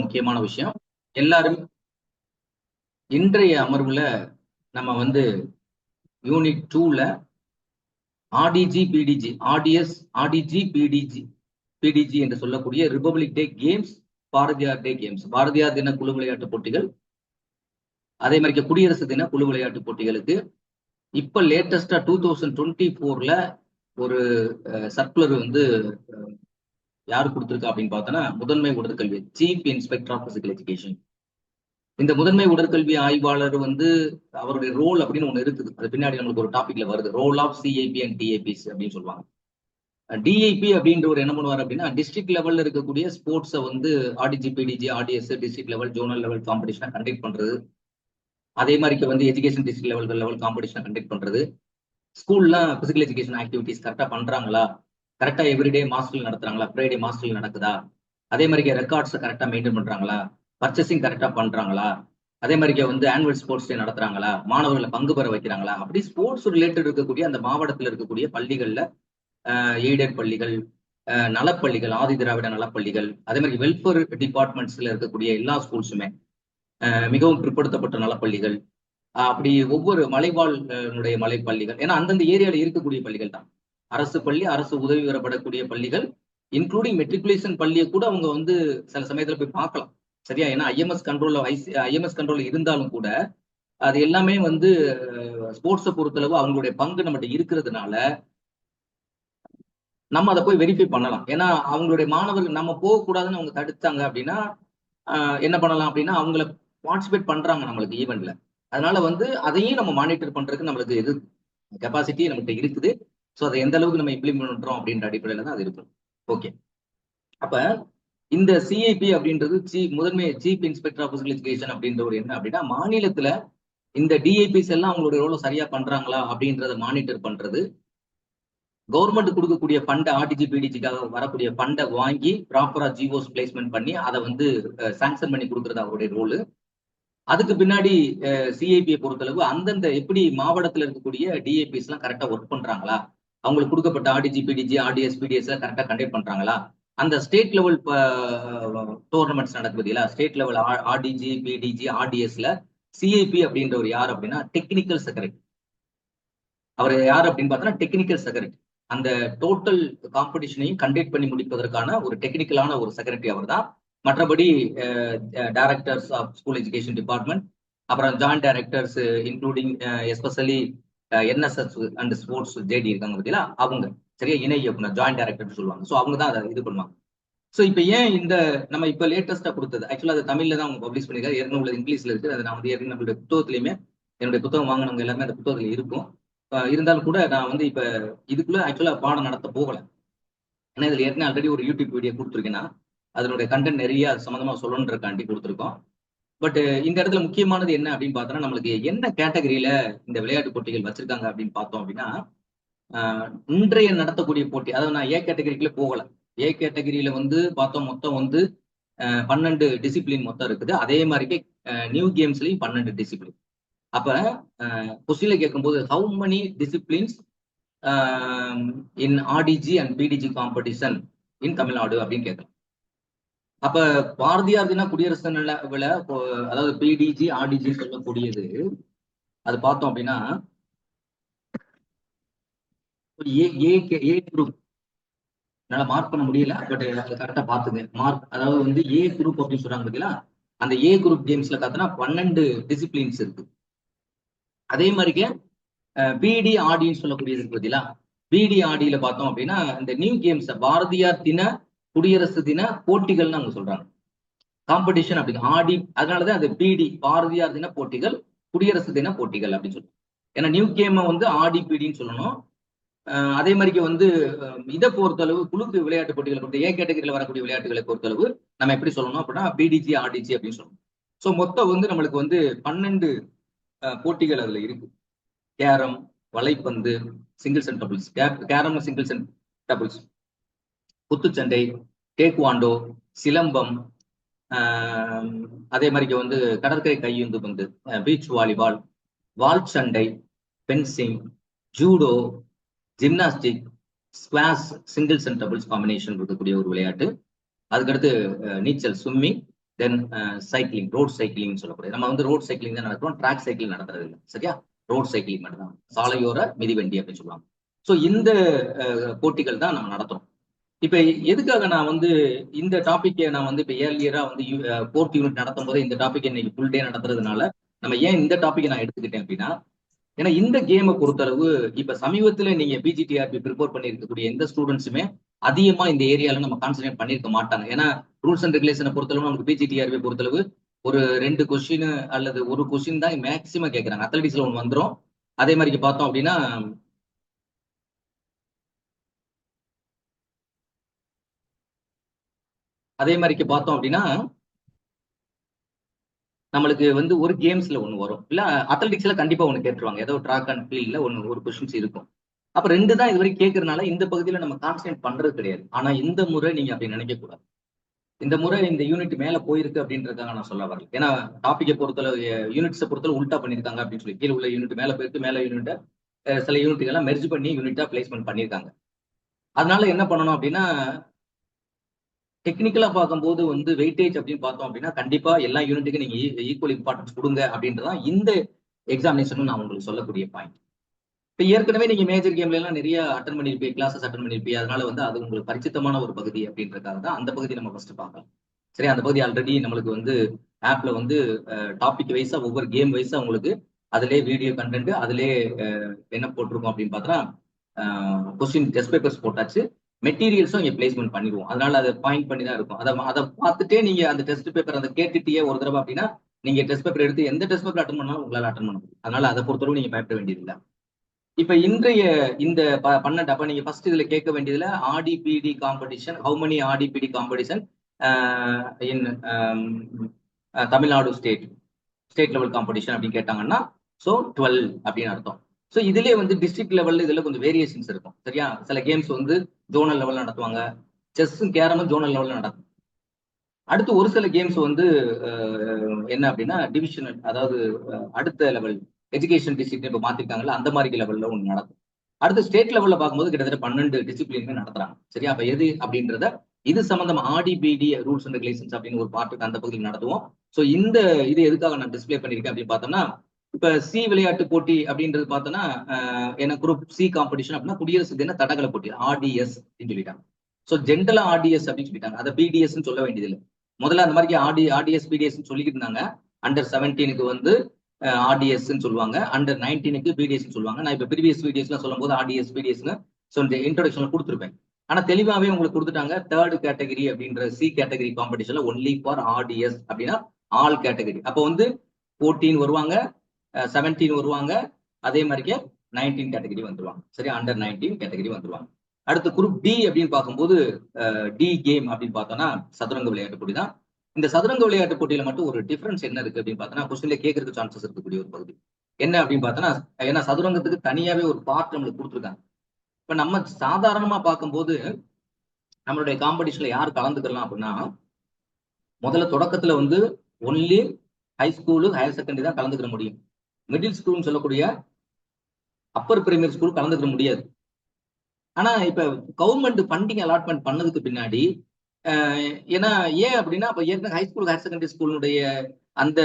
முக்கியமான விஷயம். எல்லாரும் இன்றைய அமர்வுல நம்ம வந்து யூனிட் 2ல ஆர்டிஜி பிடிஜி ஆர்டிஜி பிடிஜி என்று சொல்லக்கூடிய Republic Day games, Bharathiyar day games, Bharathiyar தின குழு விளையாட்டு போட்டிகள், அதே மாதிரி குடியரசு தின குழு விளையாட்டு போட்டிகளுக்கு இப்ப லேட்டஸ்டா 2024ல ஒரு சர்க்குலர் வந்து யாரு கொடுத்திருக்கா அப்படின்னு பார்த்தோன்னா, முதன்மை உடற்கல்வி chief inspector of physical education. இந்த முதன்மை உடற்கல்வி ஆய்வாளர் வந்து அவருடைய ரோல் அப்படின்னு ஒண்ணு இருக்குது. அது பின்னாடி நம்மளுக்கு ஒரு டாபிக்ல வருது. ரோல் ஆஃப் சிஐபி அண்ட் டிஐபிஸ் அப்படின்னு சொல்லுவாங்க. டிஐபி அப்படின்றவர் என்ன பண்ணுவார் அப்படின்னா, டிஸ்ட்ரிக்ட் லெவல்ல இருக்கக்கூடிய ஸ்போர்ட்ஸை வந்து RDG BDG RDS district level zonal level காம்படிஷனை கண்டக்ட் பண்றது. அதே மாதிரி வந்து எஜுகேஷன் டிஸ்ட்ரிக்ட் லெவல் காம்படிஷனை கண்டக்ட் பண்றது. ஸ்கூல்லாம் பிசிக்கல் எஜுகேஷன் ஆக்டிவிட்டிஸ் கரெக்டா பண்றாங்களா, கரெக்டா எவ்ரிடே மாஸ்டர் நடத்துறாங்களா, ஃப்ரைடே மாஸ்டர் நடக்குதா, அதே மாதிரி ரெக்கார்ட்ஸ் கரெக்டா மெயின்டைன் பண்றாங்களா, பர்ச்சேசிங் கரெக்டா பண்றாங்களா, அதே மாதிரி வந்து ஆனுவல் ஸ்போர்ட்ஸ் டே நடத்துறாங்களா, மாணவர்களை பங்கு பெற வைக்கிறாங்களா, அப்படி ஸ்போர்ட்ஸ் ரிலேட்டட் இருக்கக்கூடிய அந்த மாவட்டத்தில் இருக்கக்கூடிய பள்ளிகள்ல எய்டட் பள்ளிகள், நலப்பள்ளிகள், ஆதி திராவிட நலப்பள்ளிகள், அதே மாதிரி வெல்ஃபேர் டிபார்ட்மெண்ட்ஸ்ல இருக்கக்கூடிய எல்லா ஸ்கூல்ஸுமே, மிகவும் பிற்படுத்தப்பட்ட நலப்பள்ளிகள், அப்படி ஒவ்வொரு மலைவாழ் மலைப்பள்ளிகள், ஏன்னா அந்தந்த ஏரியால இருக்கக்கூடிய பள்ளிகள் தான் அரசு பள்ளி, அரசு உதவி பெறப்படக்கூடிய பள்ளிகள், இன்க்ளூடிங் மெட்ரிகுலேஷன் பள்ளியை கூட அவங்க வந்து சில சமயத்துல போய் பார்க்கலாம். சரியா? ஏன்னா ஐஎம்எஸ் கண்ட்ரோல்ல இருந்தாலும் கூட அது எல்லாமே வந்து ஸ்போர்ட்ஸை பொறுத்தளவு அவங்களுடைய பங்கு நம்மகிட்ட இருக்கிறதுனால நம்ம அதை போய் வெரிஃபை பண்ணலாம். ஏன்னா அவங்களுடைய மாணவர்கள் நம்ம போகக்கூடாதுன்னு அவங்க தடுத்தாங்க அப்படின்னா என்ன பண்ணலாம் அப்படின்னா, அவங்கள பார்ட்டிசிபேட் பண்றாங்க நம்மளுக்கு ஈவெண்ட்ல. அதனால வந்து அதையும் நம்ம மானிட்டர் பண்றதுக்கு நம்மளுக்கு எது கெப்பாசிட்டி நம்மகிட்ட இருக்குது. ஸோ அதை எந்த அளவுக்கு நம்ம இம்ப்ளிமெண்ட் பண்றோம் அப்படின்ற அடிப்படையில தான் அது இருக்கும். ஓகே, அப்ப இந்த சிஐபி அப்படின்றது முதன்மை chief inspector of physical education அப்படின்ற ஒரு என்ன அப்படின்னா, மாநிலத்துல இந்த டிஐபிஸ் எல்லாம் அவங்களுடைய ரோலை சரியா பண்றாங்களா அப்படின்றத மானிட்டர் பண்றது, கவர்மெண்ட் கொடுக்கக்கூடிய ஃபண்டை ஆர்டிஜி பிடிஜிக்காக வரக்கூடிய ஃபண்டை வாங்கி ப்ராப்பரா ஜிஓஸ் பிளேஸ்மெண்ட் பண்ணி அதை வந்து சாங்ஷன் பண்ணி கொடுக்கறது அவருடைய ரோலு. அதுக்கு பின்னாடி சிஐபியை பொறுத்தளவு அந்தந்த எப்படி மாவட்டத்தில் இருக்கக்கூடிய டிஐபிஸ் எல்லாம் கரெக்டா ஒர்க் பண்றாங்களா, அவங்களுக்கு கொடுக்கப்பட்ட ஆர்டிஜி பிடிஜி ஆர்டிஎஸ் பிடிஎஸ் கரெக்டா கண்டக்ட் பண்றாங்களா, அந்த ஸ்டேட் லெவல் டோர்னமெண்ட்ஸ் நடக்குது, ஸ்டேட் லெவல் ஆர்டிஜி பிடிஜி ஆர்டிஎஸ்ல சிஐபி அப்படின்றவர் யார் அப்படின்னா டெக்னிக்கல் செக்ரட்டரி. அவர் யார் அப்படின்னு பார்த்தோன்னா டெக்னிக்கல் செக்ரட்டரி. அந்த டோட்டல் காம்படிஷனையும் கண்டக்ட் பண்ணி முடிப்பதற்கான ஒரு டெக்னிக்கலான ஒரு செக்ரட்டரி அவர் தான். மற்றபடி directors of school education department, அப்புறம் joint directors including especially NSS and sports JD இருக்காங்க பார்த்தீங்களா, அவங்க சரியா இணை இயக்குனர் ஜாயிண்ட் டைரக்டர் சொல்லுவாங்க. ஸோ அவங்க தான் அதை இது பண்ணுவாங்க. ஸோ இப்போ ஏன் இந்த நம்ம இப்போ லேட்டஸ்டா கொடுத்தது ஆக்சுவலாக அது தமிழ்ல தான் அவங்க பப்ளிஷ் பண்ணிருக்காரு, ஏற்கனவே உள்ள இங்கிலீஷ்ல இருக்கு. அது நான் வந்து ஏற்கனவே நம்மளுடைய புத்தகத்திலையுமே, என்னுடைய புத்தகம் வாங்கினவங்க எல்லாமே அந்த புத்தகத்துல இருக்கும். இருந்தாலும் கூட நான் வந்து இப்ப இதுக்குள்ள ஆக்சுவலா பாடம் நடத்த போகல. ஏன்னா இதுல ஏற்கனவே ஆல்ரெடி ஒரு யூடியூப் வீடியோ கொடுத்துருக்கேன்னா அதனுடைய கண்டென்ட் நிறைய சம்மந்தமா சொல்லணுன்றக்காண்டி கொடுத்துருக்கோம். பட் இந்த இடத்துல முக்கியமானது என்ன அப்படின்னு பார்த்தோம்னா, நம்மளுக்கு என்ன கேட்டகரியில இந்த விளையாட்டு போட்டிகள் வச்சிருக்காங்க அப்படின்னு பார்த்தோம் அப்படின்னா, இன்றைய நடத்தக்கூடிய போட்டி, அதாவது நான் ஏ கேட்டகரிக்குள்ள போகல. ஏ கேட்டகரியில வந்து பார்த்தோம் மொத்தம் வந்து 12 டிசிப்ளின் மொத்தம் இருக்குது. அதே மாதிரி நியூ கேம்ஸ்லயும் 12 டிசிப்ளின். அப்ப கொஸ்டின்ல கேட்கும்போது how many disciplines in RTG and PDG competition in Tamil Nadu அப்படின்னு கேட்கலாம். அப்ப பாரதியார் தின குடியரசு விழா, அதாவது பிடிஜி ஆர்டிஜி சொல்லக்கூடியது அது பார்த்தோம் அப்படின்னா ஏ குரூப் என்னால மார்க் பண்ண முடியல, பட் கரெக்டா பாத்துங்க மார்க். அதாவது வந்து ஏ குரூப் அப்படின்னு சொல்றாங்க பார்த்தீங்களா, அந்த ஏ குரூப் கேம்ஸ்ல பார்த்தோன்னா 12 டிசிப்ளின்ஸ் இருக்கு. அதே மாதிரிக்கு பிடி ஆடின்னு சொல்லக்கூடியது இருக்கு பார்த்தீங்களா, பிடி ஆடியில பார்த்தோம் அப்படின்னா இந்த நியூ கேம்ஸ் பாரதியார் தின குடியரசு தின போட்டிகள்னு அவங்க சொல்றாங்க, காம்படிஷன் அப்படின்னு ஆடி. அதனாலதான் அது பிடி பாரதியார் தின போட்டிகள் குடியரசு தின போட்டிகள் அப்படின்னு சொல்லுவோம். ஏன்னா நியூ கேமை வந்து ஆடி பிடின்னு சொல்லணும். அதே மாதிரிக்கு வந்து இதை பொறுத்தளவு குழுக்கு விளையாட்டு போட்டிகளை பொறுத்த ஏ கேட்டகரியில வரக்கூடிய விளையாட்டுகளை பொறுத்தளவு நம்ம எப்படி சொல்லணும் அப்படின்னா பிடிஜி ஆர்டிஜி அப்படின்னு சொல்லணும். ஸோ மொத்தம் வந்து நம்மளுக்கு வந்து 12 போட்டிகள் அதுல இருக்கு. கேரம், வலைப்பந்து, singles and doubles, carrom singles and doubles, குத்துச்சண்டை, டேக்வாண்டோ, சிலம்பம், அதே மாதிரி வந்து கடற்கரை கையுந்து பந்து, பீச் வாலிபால், வால் சண்டை, fencing, judo, gymnastic, squash, singles and doubles combination இருக்கக்கூடிய ஒரு விளையாட்டு. அதுக்கடுத்து நீச்சல், ஸ்விம்மிங், தென் சைக்கிளிங், ரோட் சைக்கிளிங் சொல்லக்கூடிய, நம்ம வந்து ரோட் சைக்கிளிங் தான் நடத்துறோம், ட்ராக் சைக்கிள் நடத்துறது இல்லை. சரியா? ரோட் சைக்கிளிங் மட்டும்தான், சாலையோர மிதிவண்டி அப்படின்னு சொல்லுவாங்க. ஸோ இந்த போட்டிகள் தான் நம்ம நடத்துறோம். இப்ப எதுக்காக நான் வந்து இந்த டாபிக்கை நான் வந்து இப்ப ஏர்லியரா வந்து 4th யூனிட் நடத்தும் போது இந்த டாபிக் இன்னைக்கு ஃபுல் டே நடத்துறதுனால நம்ம ஏன் இந்த டாபிக்கை நான் எடுத்துக்கிட்டேன் அப்படின்னா, ஏன்னா இந்த கேமை பொறுத்தளவு இப்ப சமீபத்துல நீங்க பிஜிடிஆர்பி ப்ரிப்பேர் பண்ணி இருக்கக்கூடிய எந்த ஸ்டூடெண்ட்ஸுமே அதிகமா இந்த ஏரியால நம்ம கான்சன்ட்ரேட் பண்ணிருக்க மாட்டாங்க. ஏன்னா ரூல்ஸ் அண்ட் ரெகுலேஷனை பொறுத்தளவு நமக்கு பிஜிடிஆர்பி பொறுத்தளவு ஒரு 2 கொஸ்டின் அல்லது ஒரு கொஸ்டின் தான் மேக்சிமம் கேட்கறாங்க. அத்லெட்டிக்ஸ்ல ஒன்று வந்துடும். அதே மாதிரி பார்த்தோம் அப்படின்னா நம்மளுக்கு வந்து ஒரு கேம்ஸ்ல ஒண்ணு வரும், இல்ல அத்லெட்டிக்ஸ்ல கண்டிப்பா ஒண்ணு கேட்டுருவாங்க. ஏதோ ட்ராக் அண்ட் ஃபீல்ட்ல ஒரு கொஸ்டின்ஸ் இருக்கும். அப்ப 2 தான் இது வரைக்கும் கேட்கறதுனால இந்த பகுதியில நம்ம கான்சன்ட்ரேட் பண்றது கிடையாது. ஆனா இந்த முறை நீங்க அப்படி நினைக்க கூடாது. இந்த முறை இந்த யூனிட் மேல போயிருக்கு அப்படின்றதுக்காக நான் சொல்ல வரல. ஏன்னா டாபிக்கை பொறுத்தளவு யூனிட்ஸை பொறுத்தளவு உல்டா பண்ணிருக்காங்க அப்படின்னு சொல்லி கீழே உள்ள யூனிட் மேல போயிருக்கு, மேல யூனிட் சில யூனிட்டுகள்லாம் மெர்ஜ் பண்ணி யூனிட்டா பிளேஸ்மெண்ட் பண்ணியிருக்காங்க. அதனால என்ன பண்ணணும் அப்படின்னா, டெக்னிக்கலா பார்க்கும்போது வந்து வெயிட்டேஜ் அப்படின்னு பார்த்தோம் அப்படின்னா கண்டிப்பா எல்லா யூனிட்டுக்கும் நீங்க ஈக்குவல் இம்பார்ட்டன்ஸ் கொடுங்க அப்படின்றதான் இந்த எக்ஸாமினேஷன் நான் உங்களுக்கு சொல்லக்கூடிய பாயிண்ட். இப்ப ஏற்கனவே நீங்க மேஜர் கேம்ல எல்லாம் நிறைய அட்டன் பண்ணிருப்பீங்க, கிளாஸஸ் அட்டன் பண்ணிருப்பீங்க. அதனால வந்து அது உங்களுக்கு பரிச்சித்தமான ஒரு பகுதி அப்படின்றதுக்காக தான் அந்த பகுதி நம்ம ஃபர்ஸ்ட் பார்க்கலாம். சரி, அந்த பகுதி ஆல்ரெடி நம்மளுக்கு வந்து ஆப்ல வந்து டாபிக் வைஸா ஒவ்வொரு கேம் வைஸா உங்களுக்கு அதிலே வீடியோ கண்டென்ட் அதிலே என்ன போட்டிருக்கோம் அப்படின்னு பார்த்தா கொஸ்டின் டெஸ்ட் பேப்பர்ஸ் போட்டாச்சு, மெட்டீரியல்ஸும் இங்க பிளேஸ்மெண்ட் பண்ணிடுவோம். அதனால அதை பாயிண்ட் பண்ணி தான் இருக்கும். அதை பார்த்துட்டே நீங்க அந்த டெஸ்ட் பேப்பர் அதை கேட்டுட்டே ஒரு தடவை அப்படின்னா நீங்க டெஸ்ட் பேப்பர் எடுத்து எந்த டெஸ்ட் பேப்பர் அட்டன் பண்ணாலும் உங்களால அட்டன் பண்ண முடியும். அதனால அதை பொறுத்தவரை நீங்க பயப்பட வேண்டியதில்லை. இப்ப இன்றைய இந்த 12 அப்ப நீங்க ஃபர்ஸ்ட் இதுல கேட்க வேண்டியதுல RDBD competition, how many RDBD competition in Tamil Nadu state level competition அப்படின்னு கேட்டாங்கன்னா ஸோ 12 அப்படின்னு அர்த்தம். ஸோ இதுலேயே வந்து டிஸ்ட்ரிக்ட் லெவல்ல இதுல கொஞ்சம் வேரியேஷன்ஸ் இருக்கும். சரியா? சில கேம்ஸ் வந்து ஜோனல் லெவல்ல நடத்துவாங்க, செஸ்ஸும் கேரமும் ஜோனல் லெவல்ல நடக்கும். அடுத்து ஒரு சில கேம்ஸ் வந்து என்ன அப்படின்னா டிவிஷனல், அதாவது அடுத்த லெவல் எஜுகேஷன் டிஸ்ட்ரிக்ட் இப்போ மாத்திருக்காங்கல்ல அந்த மாதிரி லெவல்ல ஒன்று நடக்கும். அடுத்து ஸ்டேட் லெவல்ல பார்க்கும்போது கிட்டத்தட்ட 12 டிசிப்ளினுமே நடத்துறாங்க. சரியா? அப்ப எது அப்படின்றத இது சம்பந்தம் ஆர்டிபிடி ரூல்ஸ் அண்ட் ரெகுலேஷன்ஸ் அப்படின்னு ஒரு பார்ட்டுக்கு அந்த பகுதியில் நடத்துவோம். ஸோ இந்த இது எதுக்காக நான் டிஸ்பிளே பண்ணிருக்கேன் அப்படின்னு பார்த்தோம்னா, இப்ப சி விளையாட்டு போட்டி அப்படின்றது பார்த்தோன்னா என்ன குரூப் சி காம்படிஷன் அப்படின்னா குடியரசு தின தடகள போட்டி ஆர்டிஎஸ் அப்படின்னு சொல்லிட்டாங்க. ஸோ ஜென்ரலா ஆர்டிஎஸ் அப்படின்னு சொல்லிட்டாங்க. அதை பிடிஎஸ் சொல்ல வேண்டியதில்லை. முதல்ல அந்த மாதிரி ஆர்டிஎஸ் பிடிஎஸ் சொல்லிக்கிட்டு இருந்தாங்க. அண்டர் 17க்கு வந்து ஆர்டிஎஸ் சொல்லுவாங்க, அண்டர் 19க்கு பிடிஎஸ் சொல்லுவாங்க. நான் இப்ப ப்ரீவியஸ் வீடியோஸ்லாம் சொல்லும் போது ஆர்டிஎஸ் பிடிஎஸ்னு இன்ட்ரோடக்ஷன்ல கொடுத்துருப்பேன். ஆனா தெளிவாவே உங்களுக்கு கொடுத்துட்டாங்க. தேர்ட் கேட்டகரி அப்படின்ற சி கேட்டகரி காம்படிஷன்ல ஒன்லி ஃபார் ஆர்டிஎஸ் அப்படின்னா ஆல் கேட்டகரி. அப்போ வந்து 14 வருவாங்க, 17 வருவாங்க, அதே மாதிரிக்கே 19 கேட்டகரி வந்துருவாங்க. சரி, அண்டர் 19 கேட்டகரி வந்துருவாங்க. அடுத்து குரூப் டி அப்படின்னு பார்க்கும்போது டி கேம் அப்படின்னு பார்த்தோம்னா சதுரங்க விளையாட்டு போட்டி தான். இந்த சதுரங்க விளையாட்டு போட்டியில மட்டும் ஒரு டிஃபரன்ஸ் என்ன இருக்கு அப்படின்னு பார்த்தோம்னா, கொஸ்டின்ல கேட்கறதுக்கு சான்சஸ் இருக்கக்கூடிய ஒரு பகுதி என்ன அப்படின்னு பார்த்தோம்னா, ஏன்னா சதுரங்கத்துக்கு தனியாவே ஒரு பார்ட் நம்மளுக்கு கொடுத்துருக்காங்க. இப்ப நம்ம சாதாரணமா பார்க்கும்போது நம்மளுடைய காம்படிஷன்ல யார் கலந்துக்கலாம் அப்படின்னா, முதல்ல தொடக்கத்துல வந்து only high school higher secondary தான் கலந்துக்கிற முடியும். மிடில் ஸ்கூல்னு சொல்லக்கூடிய அப்பர் பிரைமரி ஸ்கூல் கலந்துக்கிற முடியாது. ஆனா இப்ப கவர்மெண்ட் ஃபண்டிங் அலாட்மெண்ட் பண்ணதுக்கு பின்னாடி ஏன்னா ஏன் அப்படின்னா, இப்ப ஏற்கனவே ஹை ஸ்கூல் ஹையர் செகண்டரி ஸ்கூலுடைய அந்த